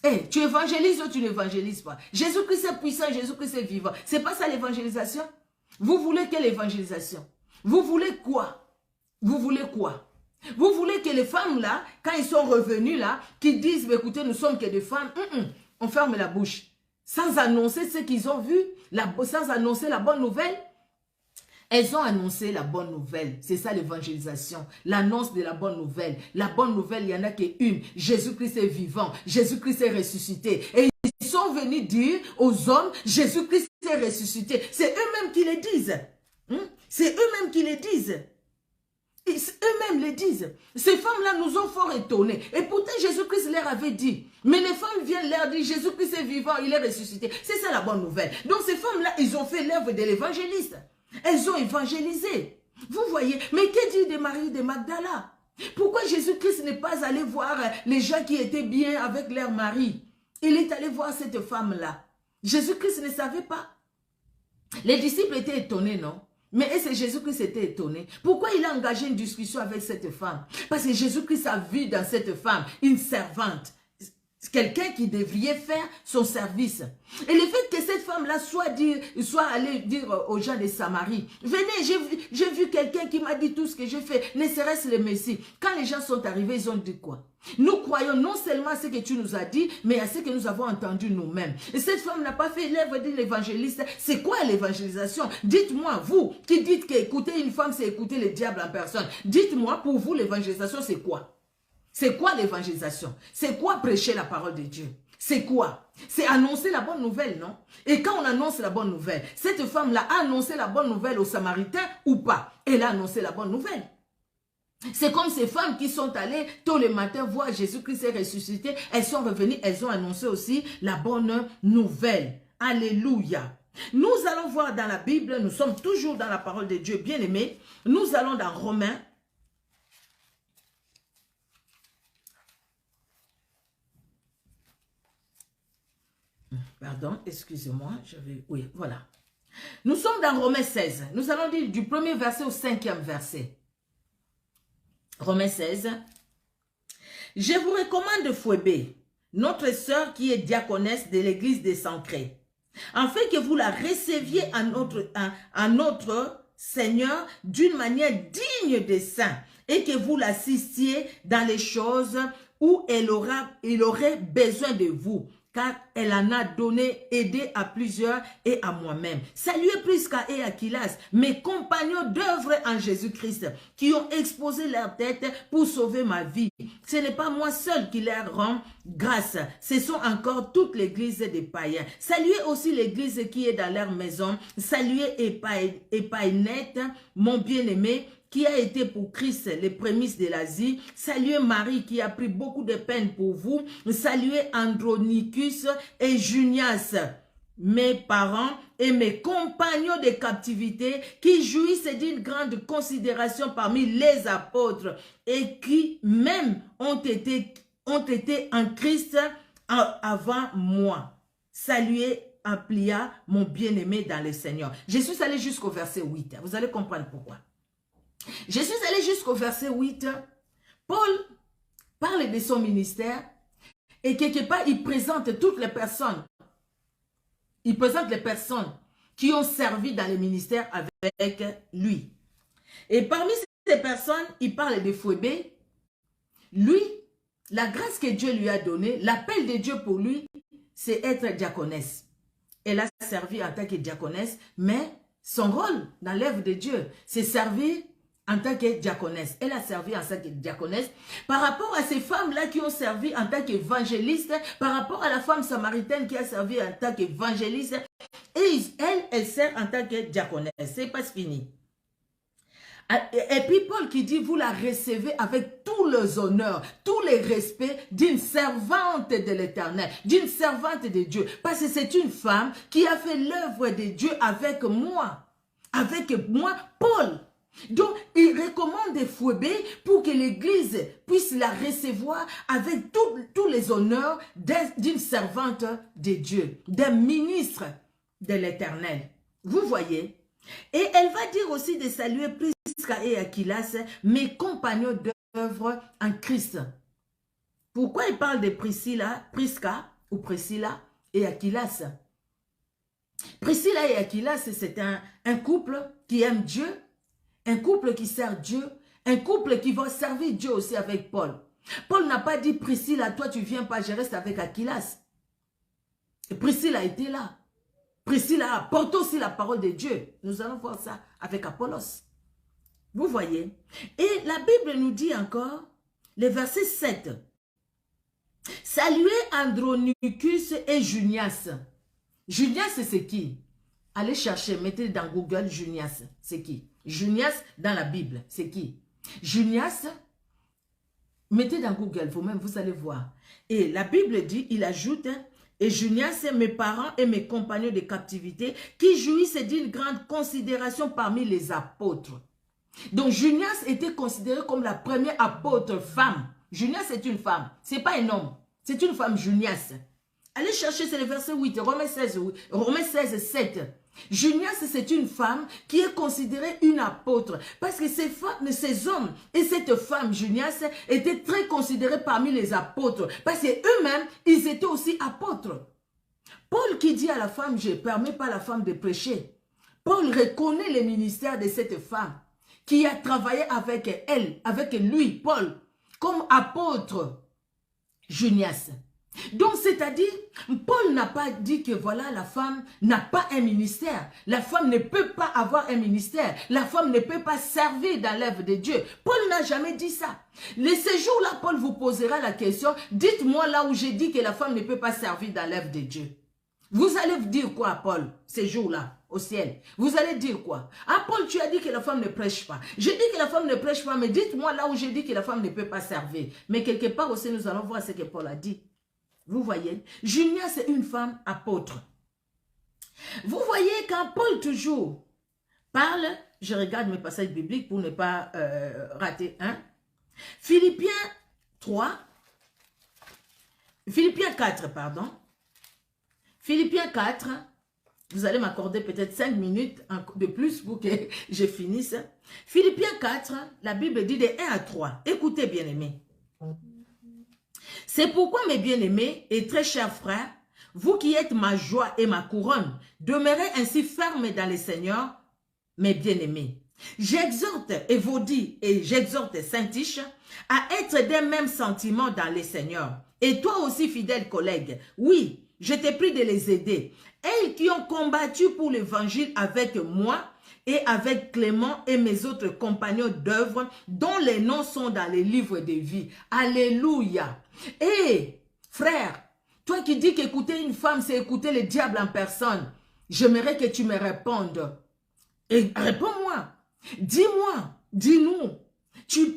Hey, tu évangélises ou tu n'évangélises pas? Jésus-Christ est puissant, Jésus-Christ est vivant. C'est pas ça l'évangélisation? Vous voulez quelle évangélisation? Vous voulez quoi? Vous voulez quoi? Vous voulez que les femmes là, quand ils sont revenus là, qui disent, écoutez, nous sommes que des femmes, on ferme la bouche. Sans annoncer ce qu'ils ont vu, sans annoncer la bonne nouvelle. Elles ont annoncé la bonne nouvelle. C'est ça l'évangélisation. L'annonce de la bonne nouvelle. La bonne nouvelle, il n'y en a qu'une. Jésus-Christ est vivant. Jésus-Christ est ressuscité. Et ils sont venus dire aux hommes, Jésus-Christ est ressuscité. C'est eux-mêmes qui le disent. C'est eux-mêmes qui le disent. Eux-mêmes le disent. Ces femmes-là nous ont fort étonnés. Et pourtant, Jésus-Christ leur avait dit. Mais les femmes viennent leur dire, Jésus-Christ est vivant, il est ressuscité. C'est ça la bonne nouvelle. Donc ces femmes-là, ils ont fait l'œuvre de l'évangéliste. Elles ont évangélisé. Vous voyez. Mais que dit de Marie de Magdala? Pourquoi Jésus-Christ n'est pas allé voir les gens qui étaient bien avec leur mari? Il est allé voir cette femme-là. Jésus-Christ ne savait pas. Les disciples étaient étonnés, non? Mais est-ce que Jésus-Christ était étonné? Pourquoi il a engagé une discussion avec cette femme? Parce que Jésus-Christ a vu dans cette femme une servante. Quelqu'un qui devrait faire son service. Et le fait que cette femme-là soit allée dire aux gens de Samarie, venez, j'ai vu quelqu'un qui m'a dit tout ce que j'ai fait, ne serait-ce le Messie. Quand les gens sont arrivés, ils ont dit quoi? Nous croyons non seulement à ce que tu nous as dit, mais à ce que nous avons entendu nous-mêmes. Et cette femme n'a pas fait l'œuvre de l'évangéliste. C'est quoi l'évangélisation? Dites-moi, vous, qui dites qu'écouter une femme, c'est écouter le diable en personne. Dites-moi, pour vous, l'évangélisation, c'est quoi? C'est quoi l'évangélisation? C'est quoi prêcher la parole de Dieu? C'est quoi? C'est annoncer la bonne nouvelle, non? Et quand on annonce la bonne nouvelle, cette femme-là a annoncé la bonne nouvelle aux Samaritains ou pas? Elle a annoncé la bonne nouvelle. C'est comme ces femmes qui sont allées tôt le matin voir Jésus-Christ est ressuscité. Elles sont revenues, elles ont annoncé aussi la bonne nouvelle. Alléluia. Nous allons voir dans la Bible, nous sommes toujours dans la parole de Dieu, bien aimé. Nous allons dans Romains. Pardon, excusez-moi, oui, voilà. Nous sommes dans Romains 16. Nous allons lire du premier verset au 5e verset. Romains 16. Je vous recommande Phoébé, notre sœur qui est diaconesse de l'église des Sancrés, afin que vous la receviez à notre Seigneur d'une manière digne des saints et que vous l'assistiez dans les choses où il aurait besoin de vous, car elle en a aidé à plusieurs et à moi-même. Saluez Prisca et Aquilas, mes compagnons d'œuvre en Jésus-Christ, qui ont exposé leur tête pour sauver ma vie. Ce n'est pas moi seul qui leur rend grâce, ce sont encore toute l'église des païens. Saluez aussi l'église qui est dans leur maison. Saluez Épaïnette, mon bien-aimé, qui a été pour Christ les prémices de l'Asie. Saluez Marie qui a pris beaucoup de peine pour vous. Saluez Andronicus et Junias mes parents et mes compagnons de captivité qui jouissent d'une grande considération parmi les apôtres et qui même ont été en Christ avant moi. Saluez Amplia, mon bien-aimé dans le Seigneur. Je suis allé jusqu'au verset 8. Vous allez comprendre pourquoi. Je suis allé jusqu'au verset 8. Paul parle de son ministère et quelque part, il présente toutes les personnes. Il présente les personnes qui ont servi dans le ministère avec lui. Et parmi ces personnes, il parle de Phobé. Lui, la grâce que Dieu lui a donnée, l'appel de Dieu pour lui, c'est être diaconesse. Elle a servi en tant que diaconesse, mais son rôle dans l'œuvre de Dieu, c'est servir en tant que diaconesse. Elle a servi en tant que diaconesse par rapport à ces femmes-là qui ont servi en tant qu'évangélistes, par rapport à la femme samaritaine qui a servi en tant qu'évangéliste, et elle sert en tant que diaconesse. C'est pas fini. Et puis Paul qui dit, vous la recevez avec tous les honneurs, tous les respects d'une servante de l'Éternel, d'une servante de Dieu. Parce que c'est une femme qui a fait l'œuvre de Dieu avec moi, Paul. Donc, il recommande Phobé pour que l'Église puisse la recevoir avec tous les honneurs d'une servante de Dieu, d'un ministre de l'Éternel. Vous voyez? Et elle va dire aussi de saluer Prisca et Aquilas, mes compagnons d'œuvre en Christ. Pourquoi il parle de Priscilla et Aquilas? Priscilla et Aquilas, c'est un couple qui aime Dieu, un couple qui sert Dieu, un couple qui va servir Dieu aussi avec Paul. Paul n'a pas dit, Priscilla, toi tu viens pas, je reste avec Aquilas. Et Priscilla était là. Priscilla apporte aussi la parole de Dieu. Nous allons voir ça avec Apollos. Vous voyez? Et la Bible nous dit encore, le verset 7. Saluez Andronicus et Junias. Junias, c'est qui? Allez chercher, mettez dans Google Junias. C'est qui? Junias dans la Bible, c'est qui? Junias, mettez dans Google, vous-même, vous allez voir. Et la Bible dit, il ajoute... Et Junias, mes parents et mes compagnons de captivité qui jouissent d'une grande considération parmi les apôtres. Donc Junias était considéré comme la première apôtre femme. Junias est une femme, ce n'est pas un homme. C'est une femme, Junias. Allez chercher, c'est le verset 8, Romains 16, 7. Junias, c'est une femme qui est considérée une apôtre. Parce que ces hommes et cette femme, Junias, étaient très considérés parmi les apôtres. Parce qu'eux-mêmes, ils étaient aussi apôtres. Paul qui dit à la femme, je ne permets pas à la femme de prêcher. Paul reconnaît le ministère de cette femme qui a travaillé avec elle, avec lui, Paul, comme apôtre Junias. Donc, c'est-à-dire, Paul n'a pas dit que voilà, la femme n'a pas un ministère. La femme ne peut pas avoir un ministère. La femme ne peut pas servir dans l'œuvre de Dieu. Paul n'a jamais dit ça. Ce jour-là, Paul vous posera la question, dites-moi là où j'ai dit que la femme ne peut pas servir dans l'œuvre de Dieu. Vous allez dire quoi, Paul, ces jours-là, au ciel? Vous allez dire quoi? Ah, Paul, tu as dit que la femme ne prêche pas. J'ai dit que la femme ne prêche pas, mais dites-moi là où j'ai dit que la femme ne peut pas servir. Mais quelque part aussi, nous allons voir ce que Paul a dit. Vous voyez, Junia, c'est une femme apôtre. Vous voyez, quand Paul toujours parle, je regarde mes passages bibliques pour ne pas rater un. Philippiens 4, pardon. Philippiens 4, vous allez m'accorder peut-être 5 minutes de plus pour que je finisse. Philippiens 4, la Bible dit de 1 à 3. Écoutez, bien-aimés. C'est pourquoi, mes bien-aimés et très chers frères, vous qui êtes ma joie et ma couronne, demeurez ainsi fermes dans le Seigneur, mes bien-aimés. J'exhorte Évodie et j'exhorte Saint-Tiche à être des mêmes sentiments dans le Seigneur. Et toi aussi, fidèle collègue, oui, je t'ai pris de les aider. Elles qui ont combattu pour l'évangile avec moi et avec Clément et mes autres compagnons d'œuvre dont les noms sont dans les livres de vie. Alléluia. Et frère, toi qui dis qu'écouter une femme, c'est écouter le diable en personne, j'aimerais que tu me répondes. Et réponds-moi. Dis-moi, dis-nous.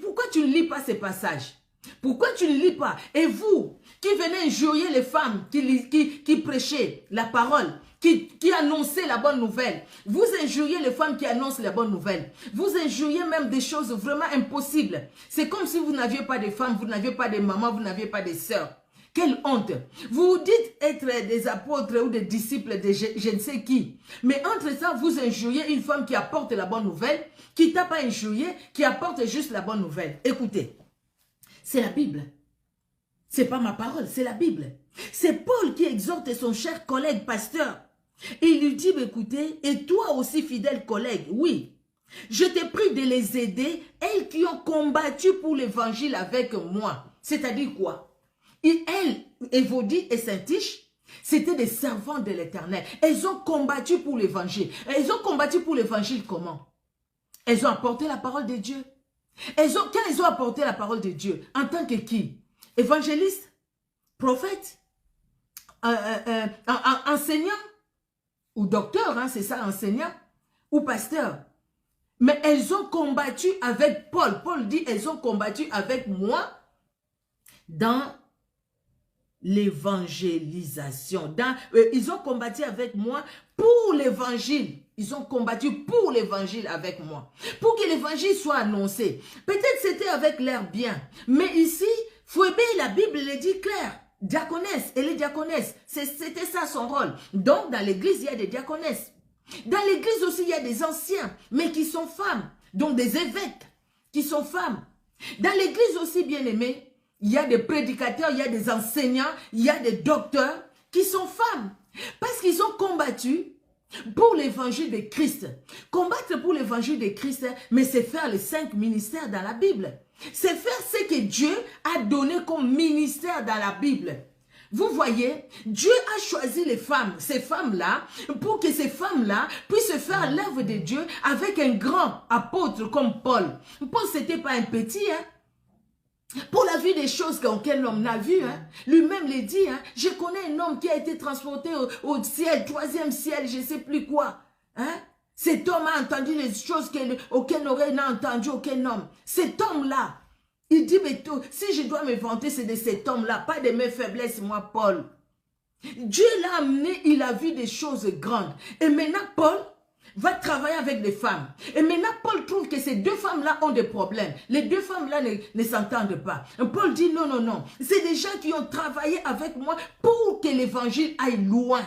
Pourquoi tu ne lis pas ces passages? Pourquoi tu ne lis pas? Et vous, qui venez injurier les femmes qui prêchaient la parole, qui annonçaient la bonne nouvelle. Vous injuriez les femmes qui annoncent la bonne nouvelle. Vous injuriez même des choses vraiment impossibles. C'est comme si vous n'aviez pas de femmes, vous n'aviez pas de mamans, vous n'aviez pas de sœurs. Quelle honte! Vous dites être des apôtres ou des disciples de je ne sais qui. Mais entre ça, vous injuriez une femme qui apporte la bonne nouvelle, qui t'a pas injurié, qui apporte juste la bonne nouvelle. Écoutez, c'est la Bible. C'est pas ma parole, c'est la Bible. C'est Paul qui exhorte son cher collègue pasteur. Et il lui dit, écoutez, et toi aussi fidèle collègue, oui, je t'ai pris de les aider, elles qui ont combattu pour l'évangile avec moi. C'est-à-dire quoi? Elle, Évodie et Syntyche, c'était des servantes de l'Éternel. Elles ont combattu pour l'évangile. Elles ont combattu pour l'évangile comment? Elles ont apporté la parole de Dieu. Quand elles ont apporté la parole de Dieu, en tant que qui? Évangéliste, prophète, enseignant, ou docteur, hein, c'est ça, enseignant, ou pasteur. Mais elles ont combattu avec Paul. Paul dit, elles ont combattu avec moi dans l'évangélisation. Ils ont combattu avec moi pour l'évangile. Ils ont combattu pour l'évangile avec moi. Pour que l'évangile soit annoncé. Peut-être c'était avec l'air bien. Mais ici, Phoébé, la Bible le dit clair. Diaconesse, elle est diaconesse. C'était ça son rôle. Donc, dans l'église, il y a des diaconesses. Dans l'église aussi, il y a des anciens, mais qui sont femmes. Donc, des évêques qui sont femmes. Dans l'église aussi, bien aimé, il y a des prédicateurs, il y a des enseignants, il y a des docteurs qui sont femmes. Parce qu'ils ont combattu pour l'évangile de Christ. Combattre pour l'évangile de Christ, mais c'est faire les 5 ministères dans la Bible. C'est faire ce que Dieu a donné comme ministère dans la Bible. Vous voyez, Dieu a choisi les femmes, ces femmes-là, pour que ces femmes-là puissent faire l'œuvre de Dieu avec un grand apôtre comme Paul. Paul, c'était pas un petit, hein. Pour la vue des choses qu'aucun homme n'a vu, hein. Lui-même le dit, hein. Je connais un homme qui a été transporté au ciel, 3e ciel, je ne sais plus quoi. Hein. Cet homme a entendu les choses qu'aucun oreille n'a entendu, aucun homme. Cet homme-là, il dit, mais si je dois me vanter, c'est de cet homme-là, pas de mes faiblesses, moi, Paul. Dieu l'a amené, il a vu des choses grandes. Et maintenant, Paul va travailler avec des femmes. Et maintenant, Paul trouve que ces 2 femmes-là ont des problèmes. Les 2 femmes-là ne s'entendent pas. Et Paul dit, non, non, non. C'est des gens qui ont travaillé avec moi pour que l'évangile aille loin.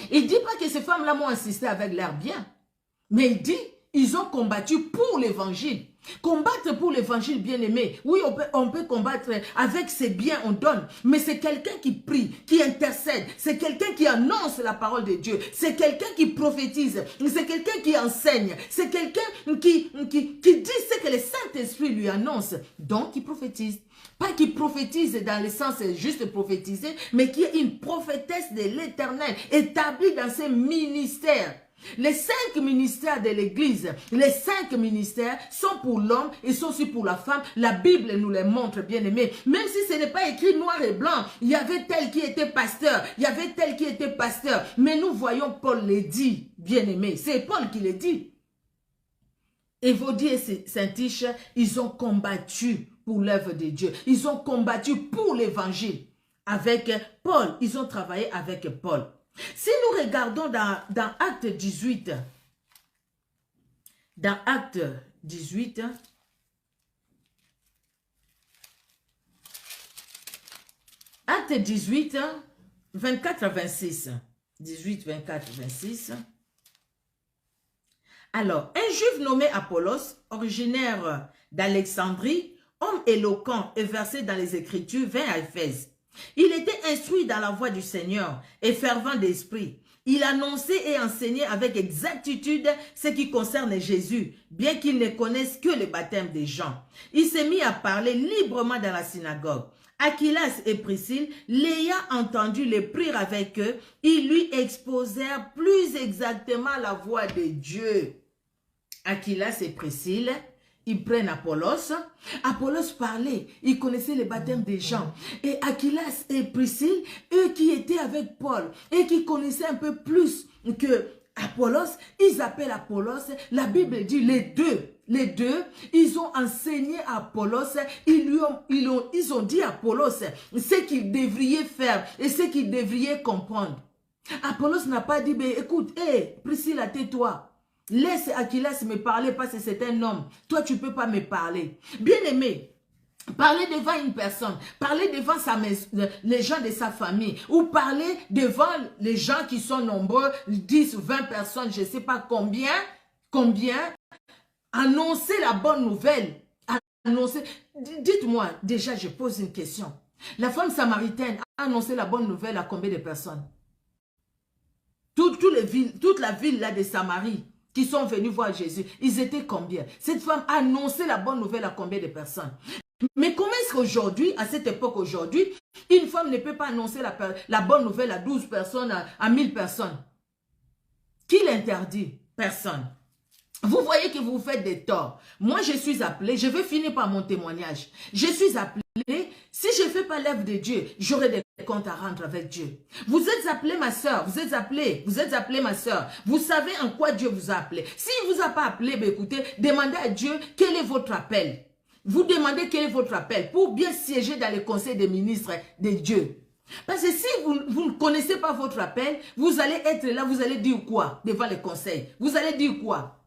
Il ne dit pas que ces femmes-là m'ont insisté avec l'air bien. Mais il dit, ils ont combattu pour l'évangile. Combattre pour l'évangile, bien-aimé. Oui, on peut combattre avec ses biens, on donne. Mais c'est quelqu'un qui prie, qui intercède. C'est quelqu'un qui annonce la parole de Dieu. C'est quelqu'un qui prophétise. C'est quelqu'un qui enseigne. C'est quelqu'un qui dit ce que le Saint-Esprit lui annonce. Donc, qui prophétise. Pas qui prophétise dans le sens juste prophétiser, mais qui est une prophétesse de l'Éternel, établie dans ses ministères. Les 5 ministères de l'Église, les 5 ministères sont pour l'homme et sont aussi pour la femme. La Bible nous les montre, bien aimés. Même si ce n'est pas écrit noir et blanc, il y avait tel qui était pasteur, il y avait tel qui était pasteur. Mais nous voyons Paul le dit, bien aimé. C'est Paul qui le dit. Évodie et Syntyche, ils ont combattu pour l'œuvre de Dieu. Ils ont combattu pour l'évangile. Avec Paul, ils ont travaillé avec Paul. Si nous regardons dans Acte 18, Acte 18, 24 à 26, 18, 24, 26. Alors, un juif nommé Apollos, originaire d'Alexandrie, homme éloquent et versé dans les Écritures, vint à Éphèse. Il était instruit dans la voie du Seigneur et fervent d'esprit. Il annonçait et enseignait avec exactitude ce qui concerne Jésus, bien qu'il ne connaisse que le baptême des gens. Il s'est mis à parler librement dans la synagogue. Aquilas et Priscille, l'ayant entendu, les prirent avec eux. Ils lui exposèrent plus exactement la voie de Dieu. Aquilas et Priscille, ils prennent Apollos. Apollos parlait, il connaissait le baptême des gens. Et Aquilas et Priscille, eux qui étaient avec Paul et qui connaissaient un peu plus que Apollos, ils appellent Apollos. La Bible dit les deux, ils ont enseigné à Apollos, ils ont dit à Apollos ce qu'il devrait faire et ce qu'il devrait comprendre. Apollos n'a pas dit, ben, écoute, hé, Priscilla, tais-toi. Laisse Aquilas me parler parce que c'est un homme. Toi, tu ne peux pas me parler. Bien-aimé, parler devant une personne, parler devant les gens de sa famille, ou parler devant les gens qui sont nombreux, 10 ou 20 personnes, je ne sais pas combien, annoncer la bonne nouvelle. Annoncer. Dites-moi, déjà, je pose une question. La femme samaritaine a annoncé la bonne nouvelle à combien de personnes? Toute la ville là de Samarie qui sont venus voir Jésus, ils étaient combien? Cette femme a annoncé la bonne nouvelle à combien de personnes? Mais comment est-ce qu'aujourd'hui, à cette époque aujourd'hui, une femme ne peut pas annoncer la bonne nouvelle à 12 personnes, à 1000 personnes? Qui l'interdit? Personne. Vous voyez que vous faites des torts. Moi, je suis appelé, je vais finir par mon témoignage. Je suis appelé, si je ne fais pas l'œuvre de Dieu, j'aurai des comptes à rendre avec Dieu. Vous êtes appelé, ma soeur, vous êtes appelé, ma soeur. Vous savez en quoi Dieu vous a appelé. S'il ne vous a pas appelé, ben écoutez, demandez à Dieu quel est votre appel. Vous demandez quel est votre appel pour bien siéger dans le conseil des ministres de Dieu. Parce que si vous ne connaissez pas votre appel, vous allez être là, vous allez dire quoi devant le conseil? Vous allez dire quoi?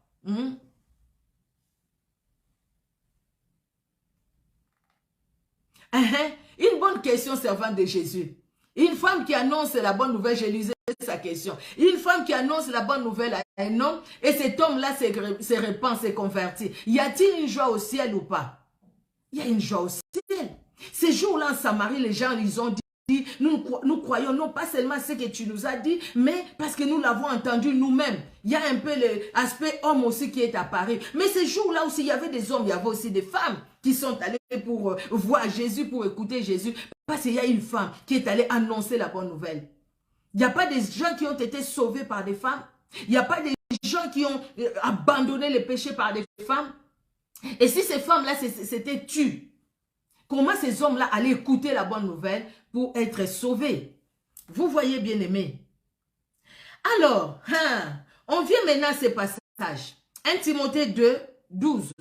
Une bonne question servant de Jésus. Une femme qui annonce la bonne nouvelle, je lisais sa question. Une femme qui annonce la bonne nouvelle à un homme et cet homme-là se répand, se convertit. Y a-t-il une joie au ciel ou pas? Il y a une joie au ciel. Ces jours-là en Samarie, les gens, ils ont dit, nous croyons non pas seulement ce que tu nous as dit, mais parce que nous l'avons entendu nous-mêmes. Il y a un peu l'aspect homme aussi qui est apparu. Mais ces jours-là aussi, il y avait des hommes, il y avait aussi des femmes qui sont allées pour voir Jésus, pour écouter Jésus. Parce qu'il y a une femme qui est allée annoncer la bonne nouvelle. Il n'y a pas des gens qui ont été sauvés par des femmes. Il n'y a pas des gens qui ont abandonné les péchés par des femmes. Et si ces femmes-là s'étaient tues, comment ces hommes-là allaient écouter la bonne nouvelle pour être sauvés? Vous voyez, bien aimé. Alors, on vient maintenant à ce passage. 1 Timothée 2, 12.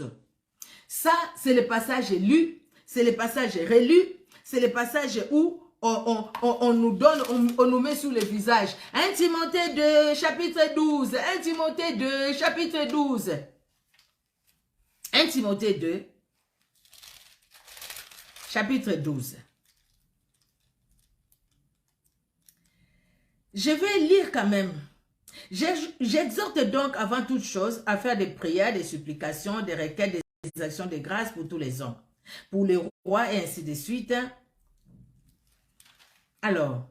Ça, c'est le passage lu, c'est le passage relu, c'est le passage où on nous donne, on nous met sous le visage. 1 Timothée 2, chapitre 12. 1 Timothée 2, chapitre 12. 1 Timothée 2, chapitre 12. Je vais lire quand même. J'exhorte donc avant toute chose à faire des prières, des supplications, des requêtes, des actions de grâce pour tous les hommes, pour les rois et ainsi de suite. Alors,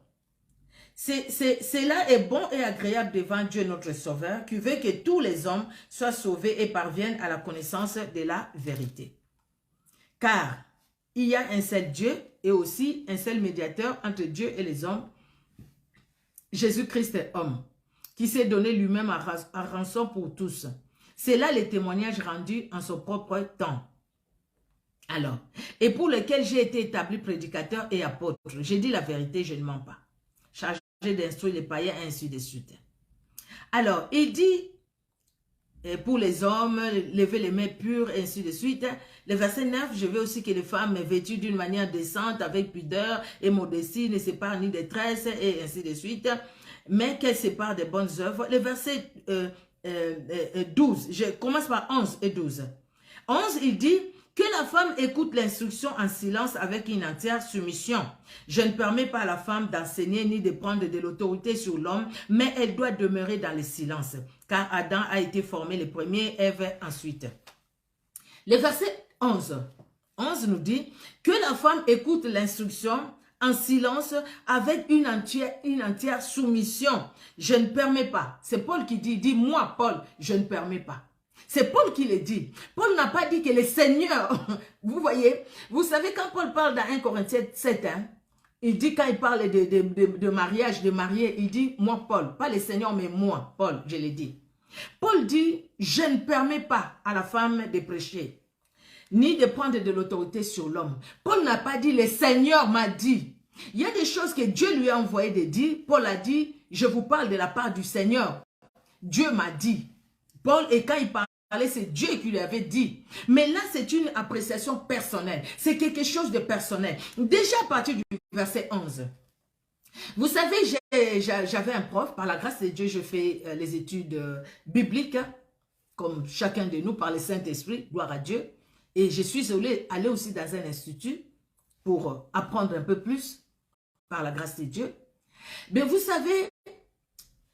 cela est bon et agréable devant Dieu notre Sauveur, qui veut que tous les hommes soient sauvés et parviennent à la connaissance de la vérité. Car il y a un seul Dieu et aussi un seul médiateur entre Dieu et les hommes, Jésus-Christ homme, qui s'est donné lui-même à rançon pour tous. C'est là le témoignage rendu en son propre temps. Alors, et pour lequel j'ai été établi prédicateur et apôtre. J'ai dit la vérité, je ne mens pas. Chargé d'instruire les païens, ainsi de suite. Alors, il dit, pour les hommes, lever les mains pures, ainsi de suite. Le verset 9, je veux aussi que les femmes vêtues d'une manière décente, avec pudeur et modestie, ne séparent ni détresse, et ainsi de suite, mais qu'elles séparent des bonnes œuvres. Le verset 12, je commence par 11 et 12. 11, il dit, que la femme écoute l'instruction en silence avec une entière soumission. Je ne permets pas à la femme d'enseigner ni de prendre de l'autorité sur l'homme, mais elle doit demeurer dans le silence, car Adam a été formé le premier, Ève ensuite. Le verset 11. 11 nous dit que la femme écoute l'instruction en silence avec une entière soumission. Je ne permets pas. C'est Paul qui dit, moi Paul, je ne permets pas. C'est Paul qui le dit. Paul n'a pas dit que le Seigneur, vous voyez, vous savez quand Paul parle dans 1 Corinthiens 7, il dit quand il parle de mariage, de marier, il dit moi Paul, pas le Seigneur mais moi Paul, je l'ai dit. Paul dit je ne permets pas à la femme de prêcher, ni de prendre de l'autorité sur l'homme. Paul n'a pas dit le Seigneur m'a dit. Il y a des choses que Dieu lui a envoyé de dire. Paul a dit je vous parle de la part du Seigneur. Dieu m'a dit. Paul, et quand il parlait, c'est Dieu qui lui avait dit. Mais là, c'est une appréciation personnelle. C'est quelque chose de personnel. Déjà à partir du verset 11. Vous savez, j'avais un prof, par la grâce de Dieu, je fais les études bibliques, comme chacun de nous, par le Saint-Esprit, gloire à Dieu. Et je suis allée aussi dans un institut pour apprendre un peu plus, par la grâce de Dieu. Mais vous savez,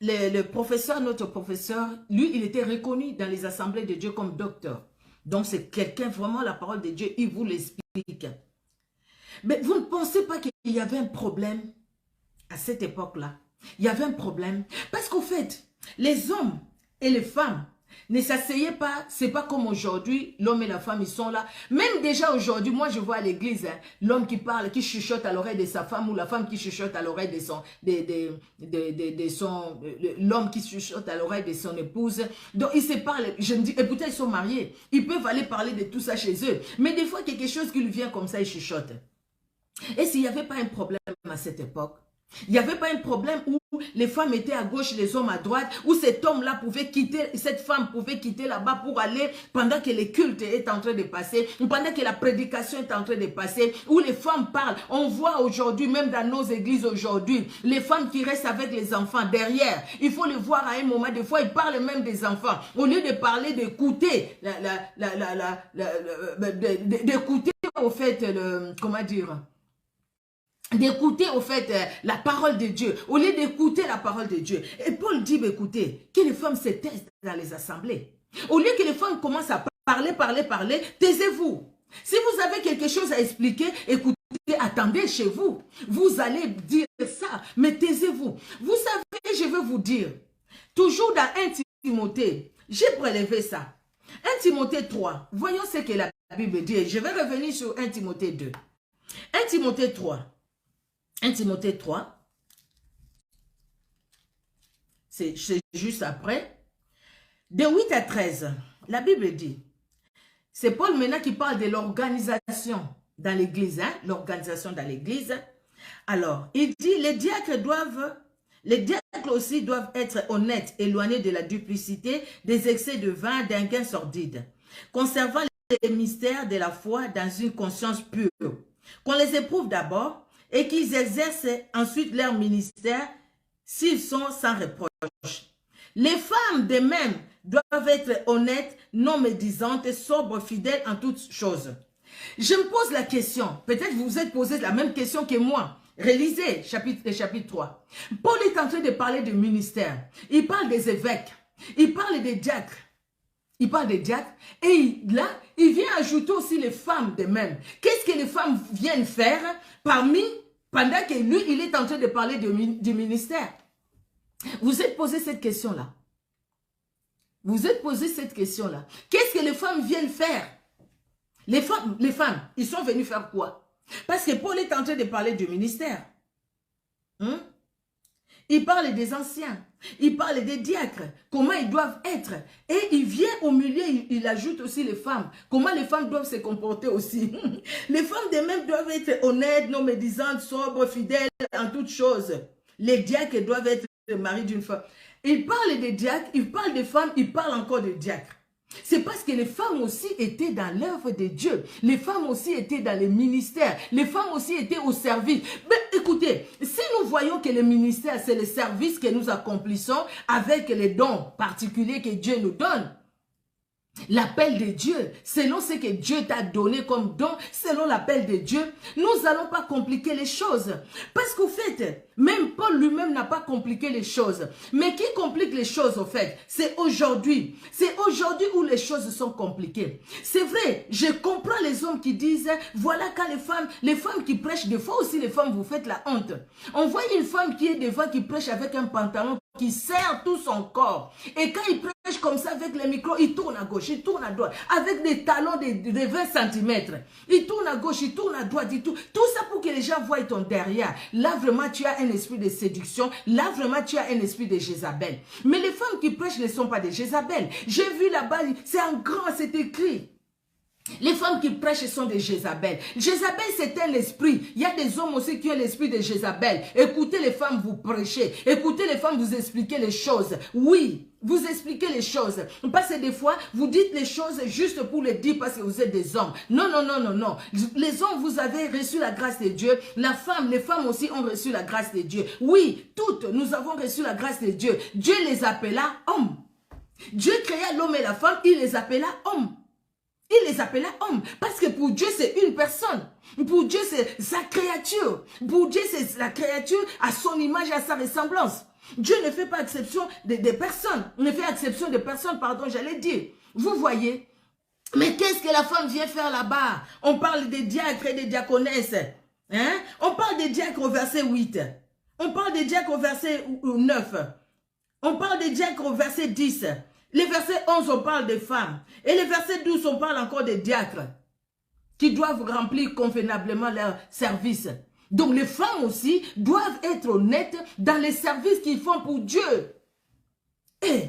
le professeur, notre professeur, lui, il était reconnu dans les assemblées de Dieu comme docteur. Donc, c'est quelqu'un, vraiment, la parole de Dieu, il vous l'explique. Mais vous ne pensez pas qu'il y avait un problème à cette époque-là? Il y avait un problème. Parce qu'au fait, les hommes et les femmes ne s'asseyaient pas. C'est pas comme aujourd'hui, l'homme et la femme, ils sont là. Même déjà aujourd'hui, moi je vois à l'église, hein, l'homme qui parle, qui chuchote à l'oreille de sa femme, ou la femme qui chuchote à l'oreille l'homme qui chuchote à l'oreille de son épouse. Donc ils se parlent, je me dis, et pourtant ils sont mariés. Ils peuvent aller parler de tout ça chez eux. Mais des fois, quelque chose qui lui vient comme ça, ils chuchotent. Et s'il n'y avait pas un problème à cette époque, il n'y avait pas un problème où les femmes étaient à gauche, les hommes à droite, où cet homme-là pouvait quitter, cette femme pouvait quitter là-bas pour aller pendant que le culte est en train de passer, ou pendant que la prédication est en train de passer, où les femmes parlent. On voit aujourd'hui, même dans nos églises aujourd'hui, les femmes qui restent avec les enfants derrière. Il faut les voir à un moment, des fois ils parlent même des enfants. Au lieu de parler, d'écouter, d'écouter au fait, comment dire, d'écouter au fait la parole de Dieu, au lieu d'écouter la parole de Dieu. Et Paul dit, écoutez, que les femmes se taisent dans les assemblées. Au lieu que les femmes commencent à parler, taisez-vous. Si vous avez quelque chose à expliquer, écoutez, attendez chez vous. Vous allez dire ça, mais taisez-vous. Vous savez, je veux vous dire, toujours dans 1 Timothée, j'ai prélevé ça. 1 Timothée 3, voyons ce que la Bible dit. Je vais revenir sur 1 Timothée 2. 1 Timothée 3. 1 Timothée 3, c'est juste après. De 8 à 13, la Bible dit, c'est Paul maintenant qui parle de l'organisation dans l'église, hein, l'organisation dans l'église. Alors, il dit, les diacres aussi doivent être honnêtes, éloignés de la duplicité, des excès de vin, d'un gain sordide, conservant les mystères de la foi dans une conscience pure. Qu'on les éprouve d'abord, et qu'ils exercent ensuite leur ministère s'ils sont sans reproche. Les femmes de même doivent être honnêtes, non médisantes, sobres, fidèles en toutes choses. Je me pose la question, peut-être vous vous êtes posé la même question que moi. Réalisez chapitre 3. Paul est en train de parler du ministère. Il parle des évêques, il parle des diacres. Il parle des diacres et là, il vient ajouter aussi les femmes de même. Qu'est-ce que les femmes viennent faire pendant que lui, il est en train de parler du ministère? Vous êtes posé cette question-là. Vous êtes posé cette question-là. Qu'est-ce que les femmes viennent faire? Les femmes, ils sont venus faire quoi? Parce que Paul est en train de parler du ministère. Il parle des anciens, il parle des diacres, comment ils doivent être. Et il vient au milieu, il ajoute aussi les femmes, comment les femmes doivent se comporter aussi. Les femmes de même doivent être honnêtes, non médisantes, sobres, fidèles en toutes choses. Les diacres doivent être le mari d'une femme. Il parle des diacres, il parle des femmes, il parle encore des diacres. C'est parce que les femmes aussi étaient dans l'œuvre de Dieu. Les femmes aussi étaient dans les ministères. Les femmes aussi étaient au service. Mais écoutez, si nous voyons que le ministère, c'est le service que nous accomplissons avec les dons particuliers que Dieu nous donne, l'appel de Dieu, selon ce que Dieu t'a donné comme don, selon l'appel de Dieu, nous n'allons pas compliquer les choses. Parce qu'au fait, même Paul lui-même n'a pas compliqué les choses. Mais qui complique les choses au fait? C'est aujourd'hui. C'est aujourd'hui où les choses sont compliquées. C'est vrai, je comprends les hommes qui disent, voilà quand les femmes qui prêchent, des fois aussi les femmes vous faites la honte. On voit une femme qui est devant, qui prêche avec un pantalon qui serre tout son corps. Et quand il prêche comme ça avec le micro, il tourne à gauche, il tourne à droite, avec des talons de 20 cm. Il tourne à gauche, il tourne à droite, tout ça pour que les gens voient ton derrière. Là, vraiment, tu as un esprit de séduction. Là, vraiment, tu as un esprit de Jézabel. Mais les femmes qui prêchent ne sont pas des Jézabel. J'ai vu là-bas, c'est en grand, c'est écrit. Les femmes qui prêchent sont des Jézabel. Jézabel, c'est un esprit. Il y a des hommes aussi qui ont l'esprit de Jézabel. Écoutez les femmes vous prêcher. Écoutez les femmes vous expliquer les choses. Oui, vous expliquer les choses. Parce que des fois, vous dites les choses juste pour les dire parce que vous êtes des hommes. Non, non, non, non, non. Les hommes, vous avez reçu la grâce de Dieu. Les femmes aussi ont reçu la grâce de Dieu. Oui, toutes, nous avons reçu la grâce de Dieu. Dieu les appela hommes. Dieu créa l'homme et la femme, il les appela hommes. Il les appela hommes. Parce que pour Dieu, c'est une personne. Pour Dieu, c'est sa créature. Pour Dieu, c'est la créature à son image et à sa ressemblance. Dieu ne fait pas exception des personnes. Ne fait exception des personnes, pardon, j'allais dire. Vous voyez? Mais qu'est-ce que la femme vient faire là-bas? On parle des diacres et des diaconesses. Hein? On parle des diacres au verset 8. On parle des diacres au verset 9. On parle des diacres au verset 10. Les versets 11, on parle des femmes. Et les versets 12, on parle encore des diacres qui doivent remplir convenablement leur service. Donc les femmes aussi doivent être honnêtes dans les services qu'ils font pour Dieu. Et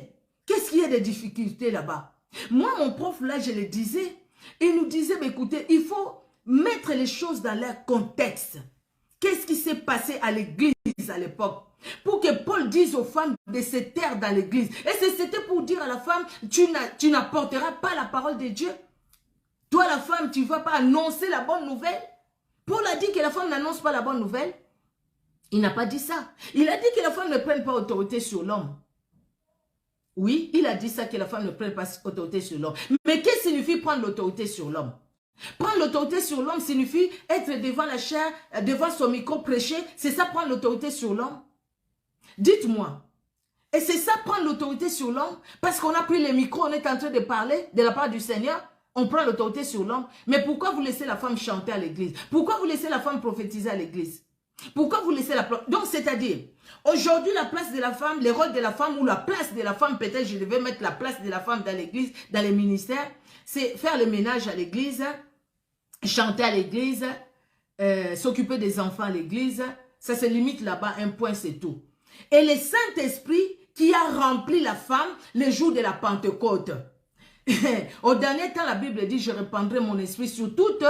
qu'est-ce qu'il y a de difficultés là-bas? Moi, mon prof, là, je le disais, il nous disait, mais écoutez, il faut mettre les choses dans leur contexte. Qu'est-ce qui s'est passé à l'église à l'époque? Pour que Paul dise aux femmes de se taire dans l'église. Et c'était pour dire à la femme, tu n'apporteras pas la parole de Dieu. Toi, la femme, tu ne vas pas annoncer la bonne nouvelle. Paul a dit que la femme n'annonce pas la bonne nouvelle. Il n'a pas dit ça. Il a dit que la femme ne prenne pas autorité sur l'homme. Oui, il a dit ça, que la femme ne prenne pas autorité sur l'homme. Mais qu'est-ce que signifie prendre l'autorité sur l'homme? Prendre l'autorité sur l'homme signifie être devant la chair, devant son micro, prêcher. C'est ça, prendre l'autorité sur l'homme? Dites-moi. Et c'est ça, prendre l'autorité sur l'homme? Parce qu'on a pris le micro, on est en train de parler de la part du Seigneur. On prend l'autorité sur l'homme. Mais pourquoi vous laissez la femme chanter à l'église? Pourquoi vous laissez la femme prophétiser à l'église? Pourquoi vous laissez la place? Donc, c'est-à-dire, aujourd'hui, la place de la femme, le rôle de la femme ou la place de la femme, peut-être je devais mettre la place de la femme dans l'église, dans les ministères, c'est faire le ménage à l'église, chanter à l'église, s'occuper des enfants à l'église. Ça se limite là-bas, un point, c'est tout. Et le Saint-Esprit qui a rempli la femme le jour de la Pentecôte. Au dernier temps, la Bible dit, je répandrai mon esprit sur toute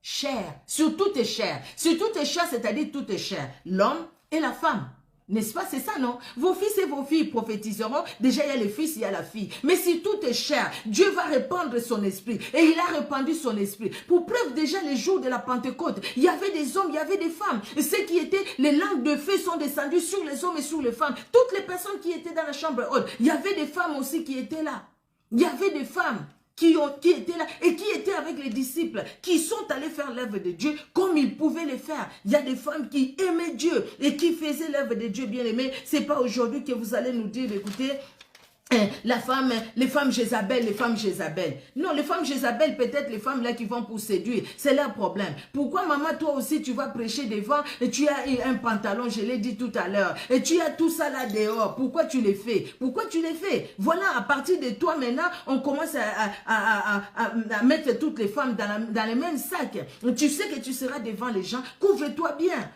chair. Sur toute chair. Sur toute chair, c'est-à-dire toute chair. L'homme et la femme. N'est-ce pas? C'est ça, non? Vos fils et vos filles prophétiseront. Déjà, il y a les fils, il y a la fille. Mais si tout est chair, Dieu va répandre son esprit. Et il a répandu son esprit. Pour preuve, déjà, les jours de la Pentecôte, il y avait des hommes, il y avait des femmes. Et ceux qui étaient, les langues de feu sont descendues sur les hommes et sur les femmes. Toutes les personnes qui étaient dans la chambre haute, il y avait des femmes aussi qui étaient là. Il y avait des femmes qui étaient là et qui étaient avec les disciples, qui sont allés faire l'œuvre de Dieu comme ils pouvaient le faire. Il y a des femmes qui aimaient Dieu et qui faisaient l'œuvre de Dieu bien aimé. Ce n'est pas aujourd'hui que vous allez nous dire, écoutez, les femmes Jézabel, les femmes Jézabel. Non, les femmes Jézabel, peut-être les femmes là qui vont pour séduire, c'est leur problème. Pourquoi maman, toi aussi tu vas prêcher devant et tu as un pantalon, je l'ai dit tout à l'heure, et tu as tout ça là dehors, pourquoi tu les fais? Pourquoi tu les fais? Voilà, à partir de toi maintenant, on commence à mettre toutes les femmes dans les mêmes sacs. Tu sais que tu seras devant les gens, couvre-toi bien,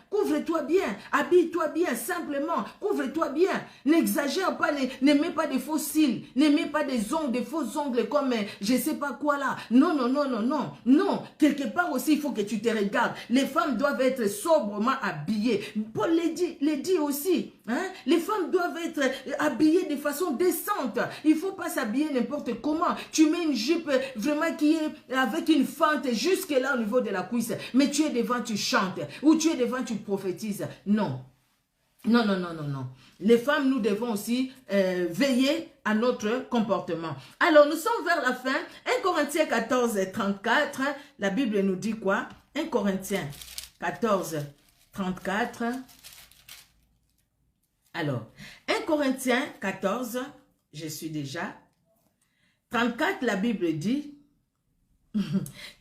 habille-toi bien, simplement, couvre-toi bien, n'exagère pas, ne mets pas des faux cils, ne mets pas des ongles, des faux ongles comme je sais pas quoi là. Non, non, non, non, non. Non, quelque part aussi, il faut que tu te regardes. Les femmes doivent être sobrement habillées. Paul les dit aussi. Hein? Les femmes doivent être habillées de façon décente. Il ne faut pas s'habiller n'importe comment. Tu mets une jupe vraiment qui est avec une fente jusque là au niveau de la cuisse. Mais tu es devant, tu chantes. Ou tu es devant, tu prophétises. Non. Non, non, non, non, non. Les femmes, nous devons aussi veiller à notre comportement. Alors, nous sommes vers la fin. 1 Corinthiens 14, 34. La Bible nous dit quoi? 1 Corinthiens 14, 34. Alors, 1 Corinthiens 14, je suis déjà. 34, la Bible dit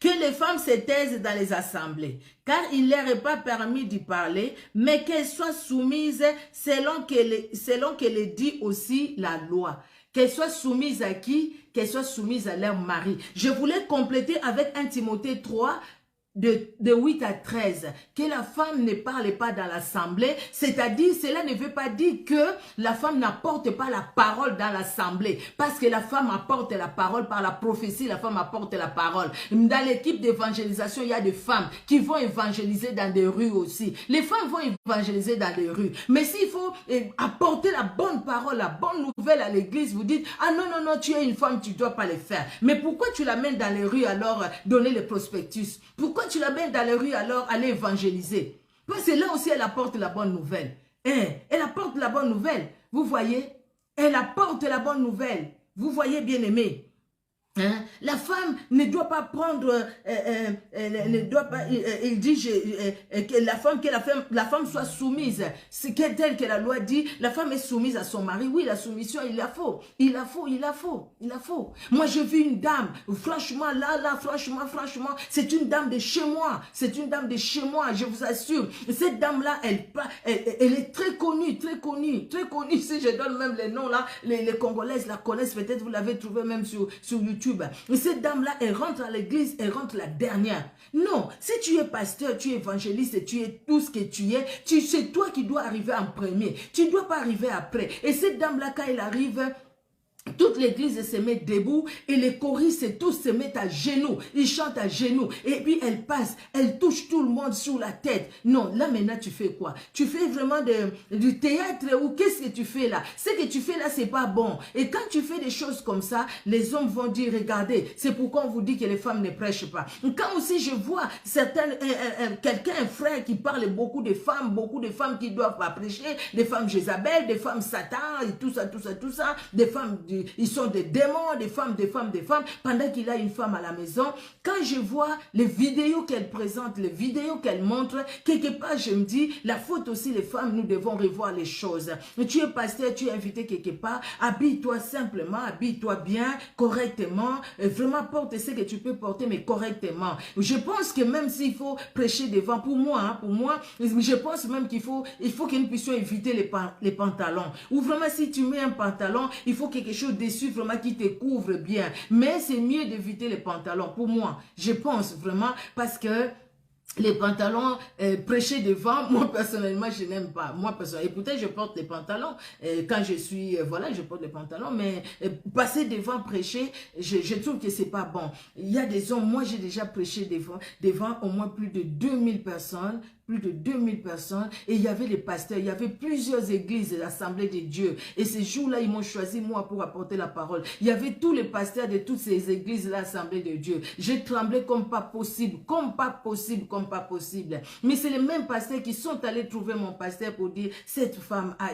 que les femmes se taisent dans les assemblées, car il ne leur est pas permis d'y parler, mais qu'elles soient soumises selon que le dit aussi la loi. Qu'elles soient soumises à qui? Qu'elles soient soumises à leur mari. Je voulais compléter avec 1 Timothée 3, de 8 à 13, que la femme ne parle pas dans l'assemblée, c'est-à-dire, cela ne veut pas dire que la femme n'apporte pas la parole dans l'assemblée, parce que la femme apporte la parole par la prophétie, la femme apporte la parole. Dans l'équipe d'évangélisation, il y a des femmes qui vont évangéliser dans des rues aussi. Les femmes vont évangéliser dans les rues, mais s'il faut apporter la bonne parole, la bonne nouvelle à l'église, vous dites, ah non, non, non, tu es une femme, tu ne dois pas le faire. Mais pourquoi tu l'amènes dans les rues alors donner le prospectus? Pourquoi tu l'amènes dans les rues alors aller évangéliser? Parce que là aussi elle apporte la bonne nouvelle. Elle apporte la bonne nouvelle. Vous voyez? Elle apporte la bonne nouvelle. Vous voyez, bien aimé? Hein? La femme ne doit pas prendre, ne doit pas, il dit que la femme soit soumise. C'est tel que la loi dit, la femme est soumise à son mari. Oui, la soumission, il la faut. Il la faut, il la faut, il la faut. Moi, j'ai vu une dame, franchement, franchement, c'est une dame de chez moi. C'est une dame de chez moi, je vous assure. Cette dame-là, elle est très connue, très connue, très connue. Si je donne même les noms là, les Congolaises la connaissent, peut-être vous l'avez trouvé même sur YouTube. Et cette dame-là, elle rentre à l'église, elle rentre la dernière. Non, si tu es pasteur, tu es évangéliste, tu es tout ce que tu es, c'est toi qui dois arriver en premier. Tu ne dois pas arriver après. Et cette dame-là, quand elle arrive, toute l'église se met debout et les choristes tous se mettent à genoux. Ils chantent à genoux. Et puis elle passe, elle touche tout le monde sur la tête. Non, là maintenant tu fais quoi? Tu fais vraiment du théâtre ou qu'est-ce que tu fais là? Ce que tu fais là, c'est pas bon. Et quand tu fais des choses comme ça, les hommes vont dire, regardez, c'est pourquoi on vous dit que les femmes ne prêchent pas. Quand aussi je vois quelqu'un, un frère qui parle beaucoup de femmes qui doivent pas prêcher, des femmes Jézabel, des femmes Satan, et tout ça, des femmes ils sont des démons, des femmes, pendant qu'il a une femme à la maison. Quand je vois les vidéos qu'elle présente, les vidéos qu'elle montre, quelque part je me dis, la faute aussi les femmes, nous devons revoir les choses. Tu es pasteur, tu es invité quelque part, habille-toi simplement, habille-toi bien, correctement, vraiment porte ce que tu peux porter, mais correctement. Je pense que même s'il faut prêcher devant, pour moi, je pense même qu'il faut que nous puissions éviter les pantalons. Ou vraiment si tu mets un pantalon, il faut quelque chose dessus vraiment qui te couvre bien. Mais c'est mieux d'éviter les pantalons. Pour moi, je pense vraiment parce que les pantalons prêcher devant, moi personnellement je n'aime pas. Moi personnellement, et pourtant je porte les pantalons quand je suis, voilà, je porte les pantalons, mais passer devant prêcher, je trouve que c'est pas bon. Il y a des hommes, moi j'ai déjà prêché devant au moins plus de 2000 personnes. Plus de 2000 personnes, et il y avait les pasteurs, il y avait plusieurs églises, l'Assemblée de Dieu, et ces jours-là, ils m'ont choisi moi pour apporter la parole. Il y avait tous les pasteurs de toutes ces églises, l'Assemblée de Dieu. J'ai tremblé comme pas possible, mais c'est les mêmes pasteurs qui sont allés trouver mon pasteur pour dire, cette femme a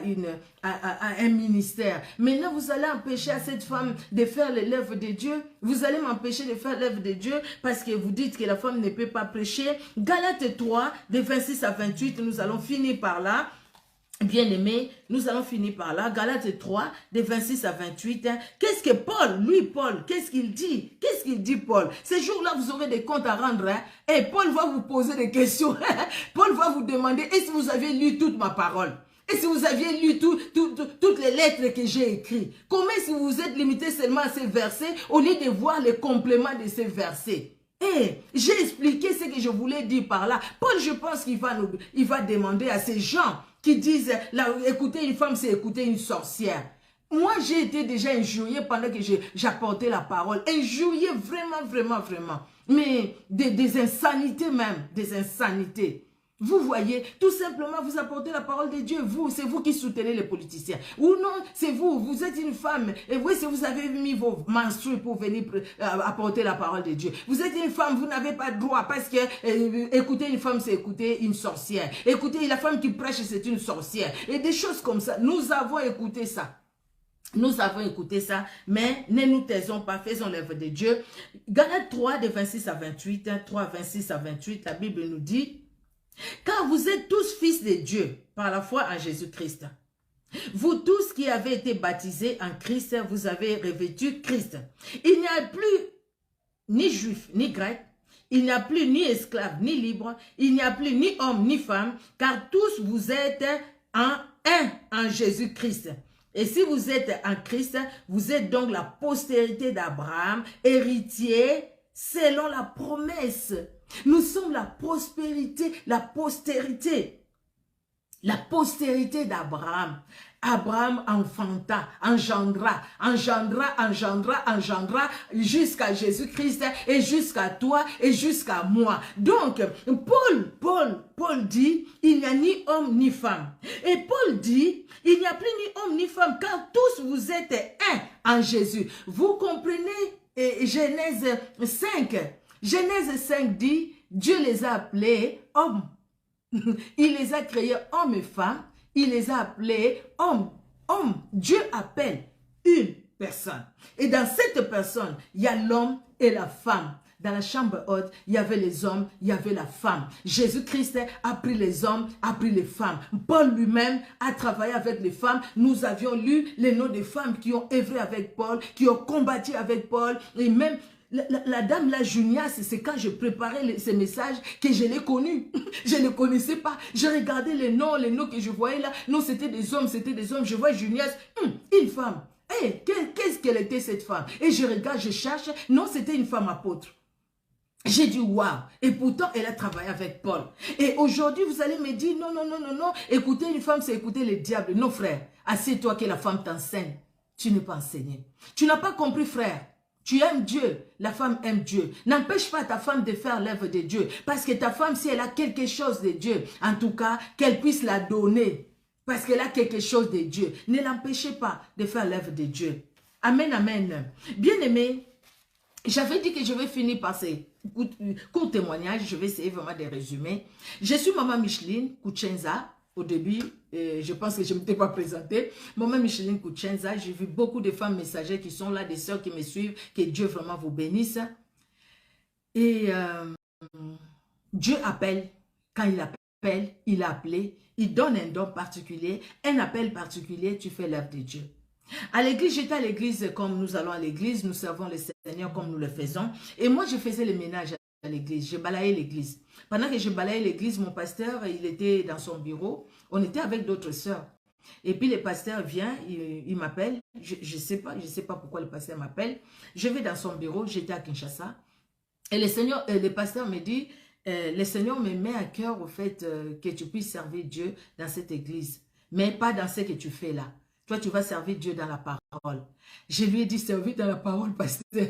un ministère. Maintenant, vous allez empêcher à cette femme de faire l'œuvre de Dieu. Vous allez m'empêcher de faire l'œuvre de Dieu parce que vous dites que la femme ne peut pas prêcher. Galates 3, de 26 à 28, nous allons finir par là. Bien-aimés, nous allons finir par là. Galates 3, de 26 à 28. Qu'est-ce que Paul, qu'est-ce qu'il dit? Qu'est-ce qu'il dit, Paul? Ces jours-là, vous aurez des comptes à rendre. Hein? Et Paul va vous poser des questions. Paul va vous demander, est-ce que vous avez lu toute ma parole? Et si vous aviez lu toutes les lettres que j'ai écrites, comment est-ce que vous vous êtes limité seulement à ces versets au lieu de voir les compléments de ces versets? J'ai expliqué ce que je voulais dire par là. Paul, je pense qu'il va demander à ces gens qui disent, écouter une femme, c'est écouter une sorcière. Moi, j'ai été déjà injuriée pendant que j'apportais la parole. Injuriée vraiment. Mais des insanités même, des insanités. Vous voyez, tout simplement, vous apportez la parole de Dieu. C'est vous qui soutenez les politiciens. Ou non, c'est vous êtes une femme. Et oui, si vous avez mis vos menstrues pour venir apporter la parole de Dieu. Vous êtes une femme, vous n'avez pas de droit parce que écouter une femme, c'est écouter une sorcière. Écouter la femme qui prêche, c'est une sorcière. Et des choses comme ça. Nous avons écouté ça. Nous avons écouté ça, mais ne nous taisons pas, faisons l'œuvre de Dieu. Galates 3, de 26 à 28, 3, 26 à 28, la Bible nous dit, car vous êtes tous fils de Dieu par la foi en Jésus-Christ. Vous tous qui avez été baptisés en Christ, vous avez revêtu Christ. Il n'y a plus ni juif ni grec, il n'y a plus ni esclave ni libre, il n'y a plus ni homme ni femme, car tous vous êtes en Jésus-Christ. Et si vous êtes en Christ, vous êtes donc la postérité d'Abraham, héritier selon la promesse. Nous sommes la prospérité, la postérité. La postérité d'Abraham. Abraham engendra, jusqu'à Jésus-Christ et jusqu'à toi et jusqu'à moi. Donc, Paul dit, il n'y a ni homme ni femme. Et Paul dit, il n'y a plus ni homme ni femme, car tous vous êtes un en Jésus. Vous comprenez Genèse 5. Genèse 5 dit, Dieu les a appelés hommes. Il les a créés hommes et femmes. Il les a appelés hommes. Dieu appelle une personne. Et dans cette personne, il y a l'homme et la femme. Dans la chambre haute, il y avait les hommes, il y avait la femme. Jésus-Christ a pris les hommes, a pris les femmes. Paul lui-même a travaillé avec les femmes. Nous avions lu les noms des femmes qui ont œuvré avec Paul, qui ont combattu avec Paul. Et même la dame, la Junias, c'est quand je préparais ces messages que je l'ai connue. Je ne les connaissais pas. Je regardais les noms que je voyais là. Non, c'était des hommes, c'était des hommes. Je vois Junias, une femme. Hey, qu'est-ce qu'elle était cette femme? Et je regarde, je cherche. Non, c'était une femme apôtre. J'ai dit waouh. Et pourtant, elle a travaillé avec Paul. Et aujourd'hui, vous allez me dire non, non, non, non, non. Écouter une femme, c'est écouter le diable. Non, frère. Assieds-toi que la femme t'enseigne. Tu n'es pas enseigné. Tu n'as pas compris, frère. Tu aimes Dieu, la femme aime Dieu. N'empêche pas ta femme de faire l'œuvre de Dieu. Parce que ta femme, si elle a quelque chose de Dieu, en tout cas, qu'elle puisse la donner. Parce qu'elle a quelque chose de Dieu. Ne l'empêchez pas de faire l'œuvre de Dieu. Amen, amen. Bien-aimé, j'avais dit que je vais finir par ces courts témoignages. Je vais essayer vraiment de résumer. Je suis maman Micheline Kuchenza. Au début, je pense que je ne m'étais pas présentée. Maman Micheline Kuchenza, j'ai vu beaucoup de femmes messagères qui sont là, des sœurs qui me suivent. Que Dieu vraiment vous bénisse. Et Dieu appelle. Quand il appelle, il a appelé. Il donne un don particulier, un appel particulier. Tu fais l'œuvre de Dieu. À l'église, j'étais à l'église comme nous allons à l'église. Nous servons le Seigneur comme nous le faisons. Et moi, je faisais le ménage à l'église. Je balayais l'église. Pendant que je balayais l'église, mon pasteur, il était dans son bureau. On était avec d'autres sœurs. Et puis le pasteur vient, il m'appelle. Je ne sais pas pourquoi le pasteur m'appelle. Je vais dans son bureau, j'étais à Kinshasa. Et le pasteur me dit, le Seigneur me met à cœur au fait que tu puisses servir Dieu dans cette église. Mais pas dans ce que tu fais là. Toi, tu vas servir Dieu dans la parole. Je lui ai dit, servir dans la parole, pasteur.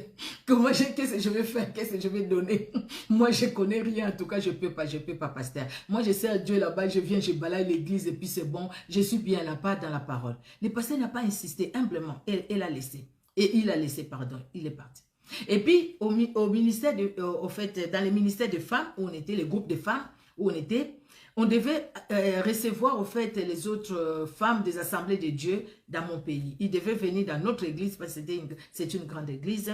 Qu'est-ce que je vais faire? Qu'est-ce que je vais donner? Moi, je ne connais rien. En tout cas, je ne peux pas, pasteur. Moi, je sers Dieu là-bas, je viens, je balaye l'église et puis c'est bon. Je suis bien là-bas dans la parole. Le pasteur n'a pas insisté, humblement. Elle a laissé. Et il a laissé, pardon. Il est parti. Et puis, au ministère, dans les ministères de femmes, où on était, les groupes de femmes, où on était, on devait recevoir au fait les autres femmes des assemblées de Dieu dans mon pays. Ils devaient venir dans notre église parce que c'est une grande église.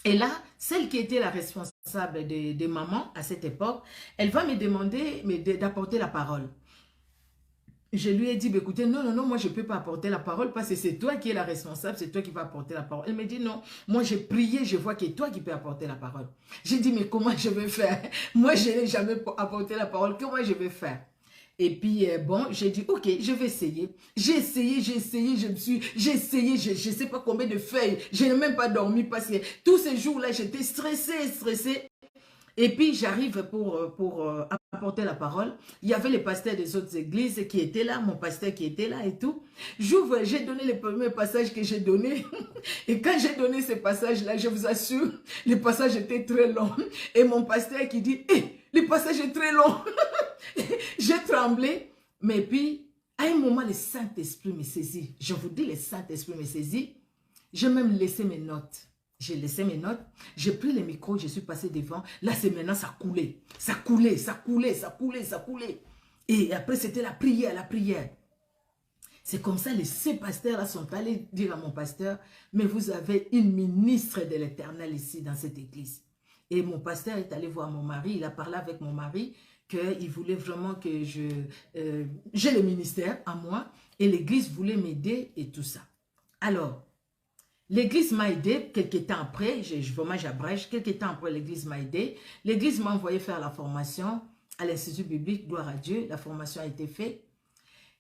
Et là, celle qui était la responsable des mamans à cette époque, elle va me demander d'apporter la parole. Je lui ai dit, bah, écoutez, non, moi je ne peux pas apporter la parole parce que c'est toi qui es la responsable, c'est toi qui vas apporter la parole. Elle me dit, non, moi j'ai prié, je vois que c'est toi qui peux apporter la parole. J'ai dit, mais comment je vais faire? Moi je n'ai jamais apporté la parole, comment je vais faire? Et puis, bon, j'ai dit, ok, je vais essayer. J'ai essayé, j'ai essayé, je ne sais pas combien de feuilles. Je n'ai même pas dormi parce que tous ces jours-là, j'étais stressée. Et puis, j'arrive pour apporter la parole. Il y avait les pasteurs des autres églises qui étaient là, mon pasteur qui était là et tout. J'ouvre, j'ai donné les premiers passages que j'ai donnés. Et quand j'ai donné ces passages-là, je vous assure, les passages étaient très longs. Et mon pasteur qui dit, le passage est très long. J'ai tremblé. Mais puis, à un moment, le Saint-Esprit me saisit. Je vous dis, le Saint-Esprit me saisit. J'ai même laissé mes notes. J'ai laissé mes notes, j'ai pris le micro, je suis passé devant. Là, c'est maintenant, ça coulait. Et après, c'était la prière. C'est comme ça, ces pasteurs-là sont allés dire à mon pasteur, mais vous avez une ministre de l'Éternel ici, dans cette église. Et mon pasteur est allé voir mon mari, il a parlé avec mon mari, qu'il voulait vraiment que j'ai le ministère à moi, et l'église voulait m'aider et tout ça. Alors, l'église m'a aidé quelques temps après, vraiment j'abrège, quelques temps après l'église m'a aidé. L'église m'a envoyé faire la formation à l'Institut biblique, gloire à Dieu, la formation a été faite.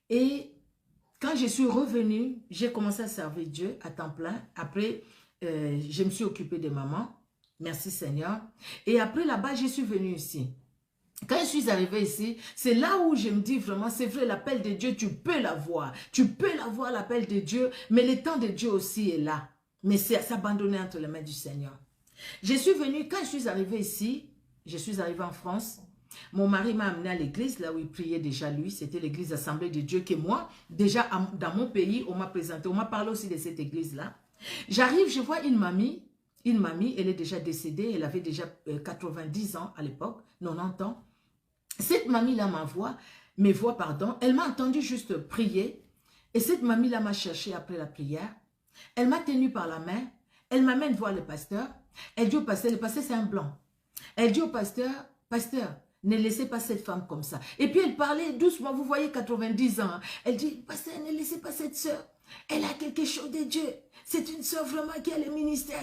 Et quand je suis revenue, j'ai commencé à servir Dieu à temps plein. Après, je me suis occupée de maman. Merci Seigneur. Et après là-bas, je suis venue ici. Quand je suis arrivée ici, c'est là où je me dis vraiment, c'est vrai, l'appel de Dieu, tu peux l'avoir. Tu peux l'avoir, l'appel de Dieu, mais le temps de Dieu aussi est là. Mais c'est s'abandonner entre les mains du Seigneur. Je suis venue, quand je suis arrivée ici, je suis arrivée en France, mon mari m'a amené à l'église, là où il priait déjà lui, c'était l'église Assemblée de Dieu que moi, déjà dans mon pays, on m'a présenté, on m'a parlé aussi de cette église-là. J'arrive, je vois une mamie, elle est déjà décédée, elle avait déjà 90 ans à l'époque, 90 ans. Cette mamie-là elle m'a entendu juste prier, et cette mamie-là m'a cherché après la prière, elle m'a tenu par la main, elle m'amène voir le pasteur, elle dit au pasteur, le pasteur c'est un blanc, elle dit au pasteur, pasteur, ne laissez pas cette femme comme ça. Et puis elle parlait doucement, vous voyez 90 ans, hein. Elle dit, pasteur, ne laissez pas cette soeur, elle a quelque chose de Dieu. C'est une soeur vraiment qui a le ministère,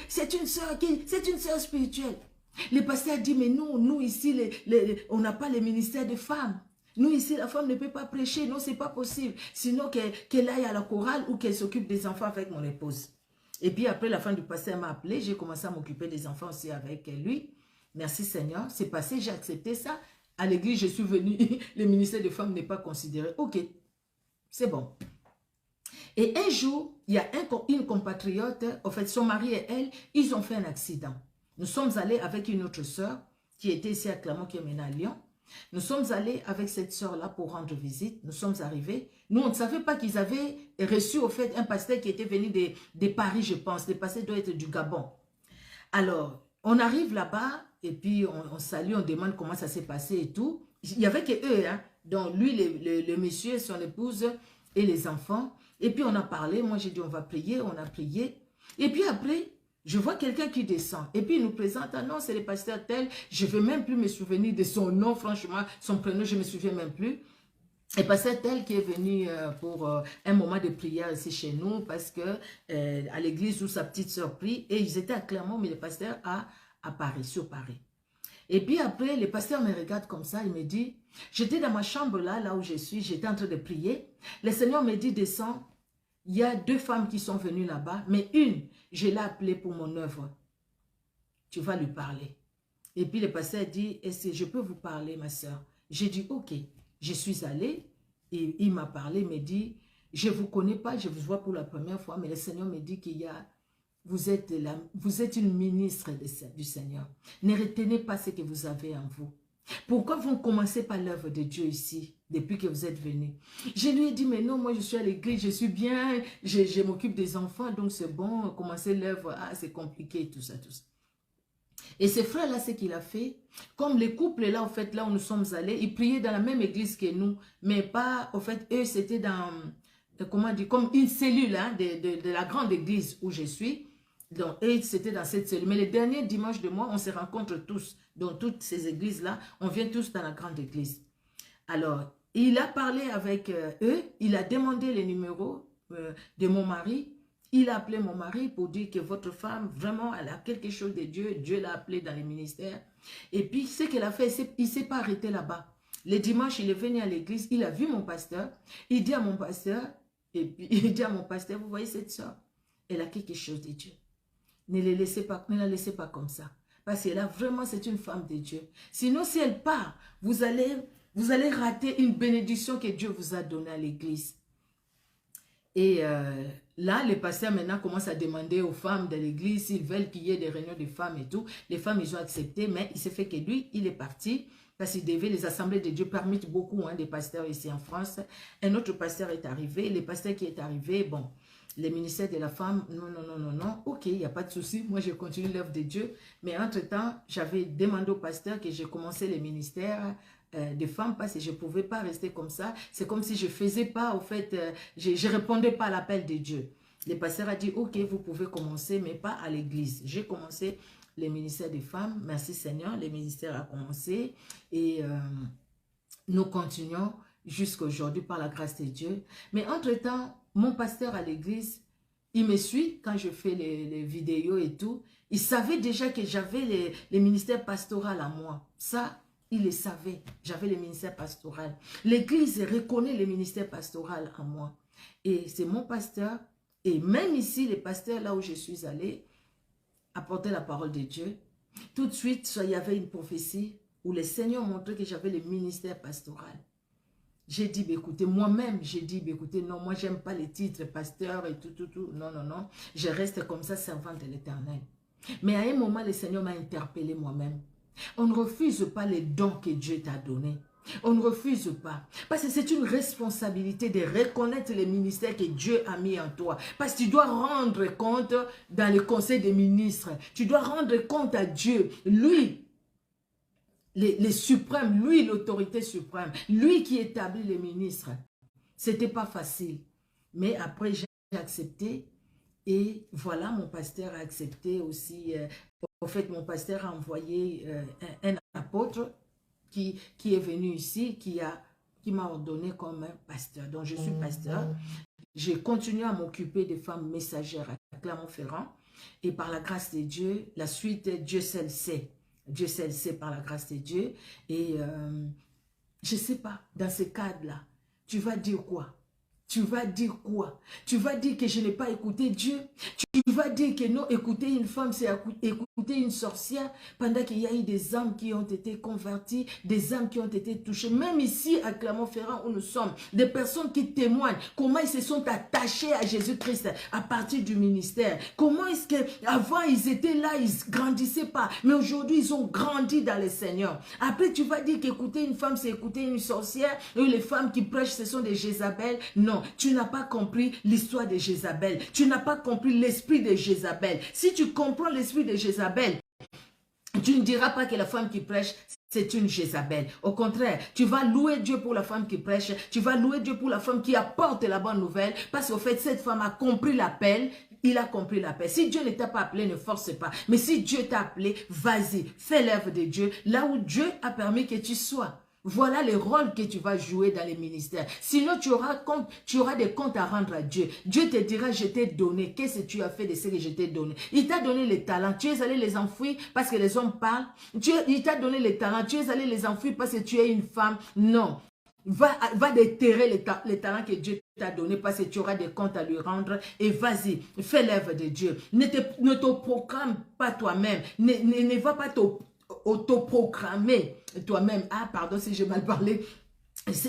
c'est une soeur spirituelle. Le pasteur dit, mais nous ici, on n'a pas le ministère de femmes. Nous ici, la femme ne peut pas prêcher, non, c'est pas possible. Sinon qu'elle aille à la chorale ou qu'elle s'occupe des enfants avec mon épouse. Et puis après, la femme du pasteur m'a appelé, j'ai commencé à m'occuper des enfants aussi avec lui. Merci Seigneur, c'est passé, j'ai accepté ça. À l'église, je suis venue, le ministère des femmes n'est pas considéré. Ok, c'est bon. Et un jour, il y a une compatriote, en fait, son mari et elle, ils ont fait un accident. Nous sommes allés avec une autre sœur qui était ici à Clermont, qui est maintenant à Lyon. Nous sommes allés avec cette sœur-là pour rendre visite. Nous sommes arrivés. Nous, on ne savait pas qu'ils avaient reçu, au fait, un pasteur qui était venu de Paris, je pense. Le pasteur doit être du Gabon. Alors, on arrive là-bas et puis on salue, on demande comment ça s'est passé et tout. Il n'y avait que eux, hein. Donc, lui, le monsieur, son épouse et les enfants. Et puis, on a parlé. Moi, j'ai dit, on va prier. On a prié. Et puis après, je vois quelqu'un qui descend. Et puis, il nous présente. Ah non, c'est le pasteur tel. Je ne vais même plus me souvenir de son nom, franchement. Son prénom, je ne me souviens même plus. Et pasteur tel qui est venu pour un moment de prière ici chez nous. Parce que à l'église où sa petite sœur prie. Et ils étaient à Clermont, mais le pasteur à Paris, sur Paris. Et puis après, le pasteur me regarde comme ça, il me dit, j'étais dans ma chambre là où je suis, j'étais en train de prier. Le Seigneur me dit, descends, il y a 2 femmes qui sont venues là-bas, mais une, je l'ai appelée pour mon œuvre. Tu vas lui parler. Et puis le pasteur dit, est-ce que je peux vous parler, ma soeur? J'ai dit, ok. Je suis allée et il m'a parlé, il me dit, je ne vous connais pas, je vous vois pour la première fois, mais le Seigneur me dit qu'il y a... Vous êtes une ministre du Seigneur. Ne retenez pas ce que vous avez en vous. Pourquoi vous ne commencez pas l'œuvre de Dieu ici, depuis que vous êtes venu? Je lui ai dit, mais non, moi je suis à l'église, je suis bien, je m'occupe des enfants, donc c'est bon, commencer l'œuvre, c'est compliqué, tout ça, tout ça. Et ce frère-là, ce qu'il a fait, comme les couples là, en fait, là où nous sommes allés, ils priaient dans la même église que nous, mais pas, en fait, eux, c'était dans, comment dire, comme une cellule hein, de la grande église où je suis. Donc, et c'était dans cette cellule. Mais le dernier dimanche de mois, on se rencontre tous. Dans toutes ces églises-là, on vient tous dans la grande église. Alors, il a parlé avec eux, il a demandé les numéros de mon mari. Il a appelé mon mari pour dire que votre femme, vraiment, elle a quelque chose de Dieu. Dieu l'a appelé dans les ministères. Et puis, ce qu'elle a fait, il ne s'est pas arrêté là-bas. Le dimanche, il est venu à l'église, il a vu mon pasteur. Il dit à mon pasteur, et puis il dit à mon pasteur, vous voyez cette soeur, elle a quelque chose de Dieu. Ne la laissez pas comme ça. Parce que là, vraiment, c'est une femme de Dieu. Sinon, si elle part, vous allez rater une bénédiction que Dieu vous a donnée à l'église. Et là, les pasteurs maintenant commencent à demander aux femmes de l'église s'ils veulent qu'il y ait des réunions de femmes et tout. Les femmes, ils ont accepté, mais il s'est fait que lui, il est parti. Parce qu'il devait, les assemblées de Dieu permettent beaucoup des pasteurs ici en France. Un autre pasteur est arrivé. Le pasteur qui est arrivé, bon... Les ministères de la femme, non, ok, il n'y a pas de souci, moi je continue l'œuvre de Dieu, mais entre-temps, j'avais demandé au pasteur que j'ai commencé les ministères de femmes parce que je ne pouvais pas rester comme ça, c'est comme si je ne faisais pas, au fait, je ne répondais pas à l'appel de Dieu. Le pasteur a dit, ok, vous pouvez commencer, mais pas à l'église. J'ai commencé les ministères des femmes, merci Seigneur, les ministères ont commencé et nous continuons jusqu'à aujourd'hui par la grâce de Dieu. Mais entre-temps, mon pasteur à l'église, il me suit quand je fais les vidéos et tout. Il savait déjà que j'avais les ministères pastoraux à moi. Ça, il le savait. J'avais les ministères pastoraux. L'église reconnaît les ministères pastoraux en moi. Et c'est mon pasteur. Et même ici, les pasteurs là où je suis allée, apporter la parole de Dieu. Tout de suite, il y avait une prophétie où le Seigneur montrait que j'avais le ministère pastoral. J'ai dit, bah, écoutez, moi-même, j'ai dit, bah, écoutez, non, moi, j'aime pas les titres, pasteur et tout. Non, non, non. Je reste comme ça, servante de l'Éternel. Mais à un moment, le Seigneur m'a interpellé moi-même. On ne refuse pas les dons que Dieu t'a donnés. On ne refuse pas. Parce que c'est une responsabilité de reconnaître les ministères que Dieu a mis en toi. Parce que tu dois rendre compte dans le conseil des ministres. Tu dois rendre compte à Dieu. Lui, les suprêmes, lui, l'autorité suprême. Lui qui établit les ministres. C'était pas facile. Mais après, j'ai accepté. Et voilà, mon pasteur a accepté aussi. En fait, mon pasteur a envoyé un apôtre qui est venu ici, qui m'a ordonné comme pasteur. Donc, je suis pasteur. J'ai continué à m'occuper des femmes messagères à Clermont-Ferrand. Et par la grâce de Dieu, la suite, Dieu seul sait. Dieu seul sait par la grâce de Dieu. Et je ne sais pas, dans ce cadre-là, tu vas dire quoi? Tu vas dire quoi? Tu vas dire que je n'ai pas écouté Dieu? Tu vas dire que non, écouter une femme, c'est écouter une sorcière, pendant qu'il y a eu des âmes qui ont été converties, des âmes qui ont été touchées. Même ici, à Clermont-Ferrand, où nous sommes, des personnes qui témoignent comment ils se sont attachés à Jésus-Christ à partir du ministère. Comment est-ce qu'avant, ils étaient là, ils ne grandissaient pas, mais aujourd'hui, ils ont grandi dans le Seigneur. Après, tu vas dire qu'écouter une femme, c'est écouter une sorcière, et les femmes qui prêchent, ce sont des Jézabel. Non, tu n'as pas compris l'histoire de Jézabel. Tu n'as pas compris l'esprit de Jézabel. Si tu comprends l'esprit de Jézabel, tu ne diras pas que la femme qui prêche, c'est une Jézabel. Au contraire, tu vas louer Dieu pour la femme qui prêche. Tu vas louer Dieu pour la femme qui apporte la bonne nouvelle. Parce qu'au fait, cette femme a compris l'appel. Il a compris l'appel. Si Dieu ne t'a pas appelé, ne force pas. Mais si Dieu t'a appelé, vas-y, fais l'œuvre de Dieu là où Dieu a permis que tu sois. Voilà le rôle que tu vas jouer dans les ministères. Sinon, tu auras des comptes à rendre à Dieu. Dieu te dira, je t'ai donné. Qu'est-ce que tu as fait de ce que je t'ai donné? Il t'a donné les talents. Tu es allé les enfouir parce que les hommes parlent. Il t'a donné les talents. Tu es allé les enfouir parce que tu es une femme. Non. Va déterrer les talents que Dieu t'a donné parce que tu auras des comptes à lui rendre. Et vas-y, fais l'œuvre de Dieu. Ne te proclame pas toi-même. Ne va pas autoproclamer toi-même. Ah, pardon si j'ai mal parlé.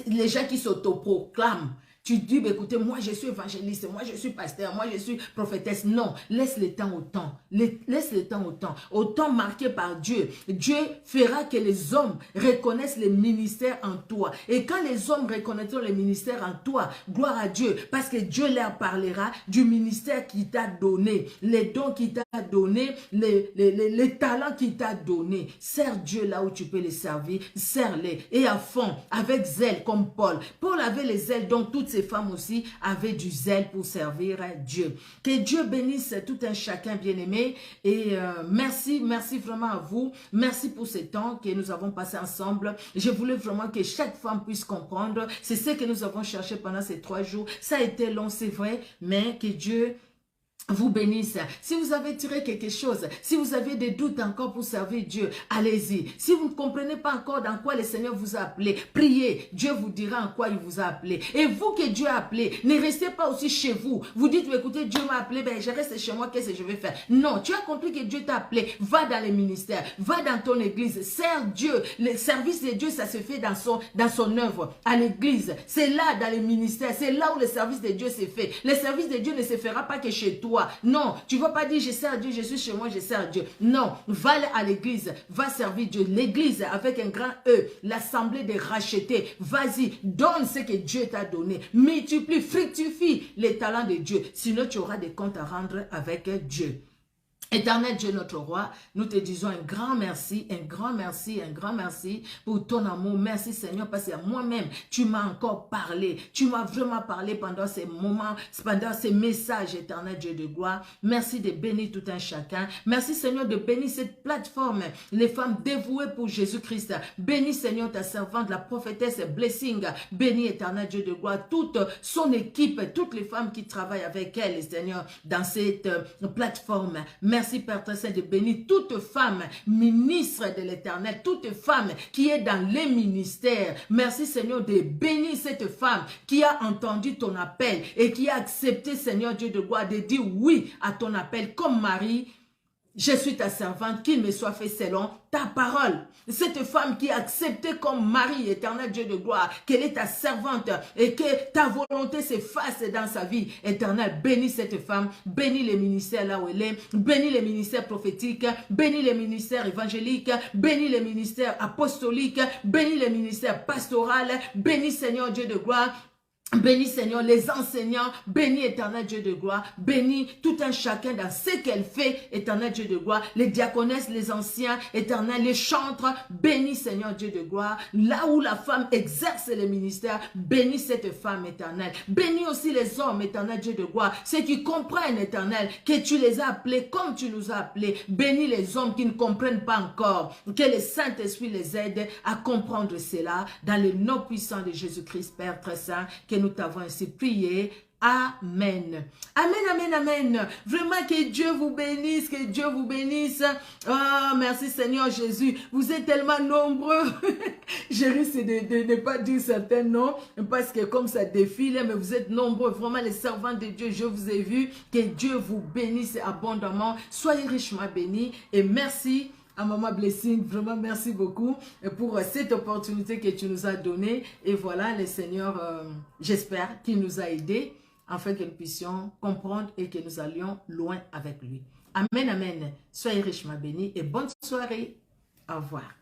Les gens qui s'autoproclament. Tu dis, bah, écoutez, moi je suis évangéliste, moi je suis pasteur, moi je suis prophétesse. Non, laisse le temps au temps. Laisse le temps au temps. Au temps marqué par Dieu. Dieu fera que les hommes reconnaissent les ministères en toi. Et quand les hommes reconnaîtront les ministères en toi, gloire à Dieu. Parce que Dieu leur parlera du ministère qu'il t'a donné, les dons qu'il t'a donné, les talents qu'il t'a donné. Sers Dieu là où tu peux les servir. Sers-les. Et à fond, avec zèle comme Paul. Paul avait les ailes, donc toutes ces femmes aussi avaient du zèle pour servir Dieu. Que Dieu bénisse tout un chacun bien-aimé. Et merci vraiment à vous. Merci pour ce temps que nous avons passé ensemble. Je voulais vraiment que chaque femme puisse comprendre. C'est ce que nous avons cherché pendant ces 3 jours. Ça a été long, c'est vrai, mais que Dieu vous bénisse. Si vous avez tiré quelque chose, si vous avez des doutes encore pour servir Dieu, allez-y. Si vous ne comprenez pas encore dans quoi le Seigneur vous a appelé, priez. Dieu vous dira en quoi il vous a appelé. Et vous que Dieu a appelé, ne restez pas aussi chez vous. Vous dites, écoutez, Dieu m'a appelé, ben, je reste chez moi, qu'est-ce que je vais faire? Non, tu as compris que Dieu t'a appelé. Va dans les ministères, va dans ton église, sers Dieu. Le service de Dieu, ça se fait dans son œuvre, à l'église. C'est là, dans les ministères, c'est là où le service de Dieu se fait. Le service de Dieu ne se fera pas que chez toi. Non, tu ne vas pas dire je sers Dieu, je suis chez moi, je sers Dieu. Non, va à l'église, va servir Dieu. L'église avec un grand E, l'assemblée des rachetés. Vas-y, donne ce que Dieu t'a donné. Multiplie, fructifie les talents de Dieu. Sinon, tu auras des comptes à rendre avec Dieu. Éternel Dieu notre roi, nous te disons un grand merci pour ton amour. Merci Seigneur parce que moi-même, tu m'as encore parlé. Tu m'as vraiment parlé pendant ces moments, pendant ces messages, éternel Dieu de gloire. Merci de bénir tout un chacun. Merci Seigneur de bénir cette plateforme, les femmes dévouées pour Jésus-Christ. Bénis Seigneur ta servante, la prophétesse Blessing. Bénis éternel Dieu de gloire, toute son équipe, toutes les femmes qui travaillent avec elle, Seigneur, dans cette plateforme. Merci Père très saint de bénir toute femme ministre de l'Éternel, toute femme qui est dans les ministères. Merci Seigneur de bénir cette femme qui a entendu ton appel et qui a accepté Seigneur Dieu de gloire de dire oui à ton appel comme Marie Je suis ta servante, qu'il me soit fait selon ta parole. Cette femme qui a accepté comme mari, éternel Dieu de gloire, qu'elle est ta servante et que ta volonté se fasse dans sa vie. Éternel, bénis cette femme, bénis les ministères là où elle est, bénis les ministères prophétiques, bénis les ministères évangéliques, bénis les ministères apostoliques, bénis les ministères pastoraux, bénis Seigneur Dieu de gloire. Bénis Seigneur les enseignants, bénis éternel Dieu de gloire, bénis tout un chacun dans ce qu'elle fait, éternel Dieu de gloire, les diaconesses, les anciens, éternel, les chantres, bénis Seigneur Dieu de gloire, là où la femme exerce les ministères, bénis cette femme éternelle, bénis aussi les hommes éternel Dieu de gloire, ceux qui comprennent éternel, que tu les as appelés comme tu nous as appelés, bénis les hommes qui ne comprennent pas encore, que le Saint-Esprit les aide à comprendre cela, dans le nom puissant de Jésus-Christ, Père très saint, que nous t'avons ainsi prié. Amen. Amen, amen, amen. Vraiment que Dieu vous bénisse, que Dieu vous bénisse. Oh, merci Seigneur Jésus. Vous êtes tellement nombreux. Je risque de ne pas dire certains noms parce que comme ça défile, mais vous êtes nombreux. Vraiment les servants de Dieu, je vous ai vu. Que Dieu vous bénisse abondamment. Soyez richement bénis et merci à Maman Blessing, vraiment merci beaucoup pour cette opportunité que tu nous as donnée. Et voilà, le Seigneur, j'espère qu'il nous a aidés afin que nous puissions comprendre et que nous allions loin avec lui. Amen, amen. Soyez richement bénis et bonne soirée. Au revoir.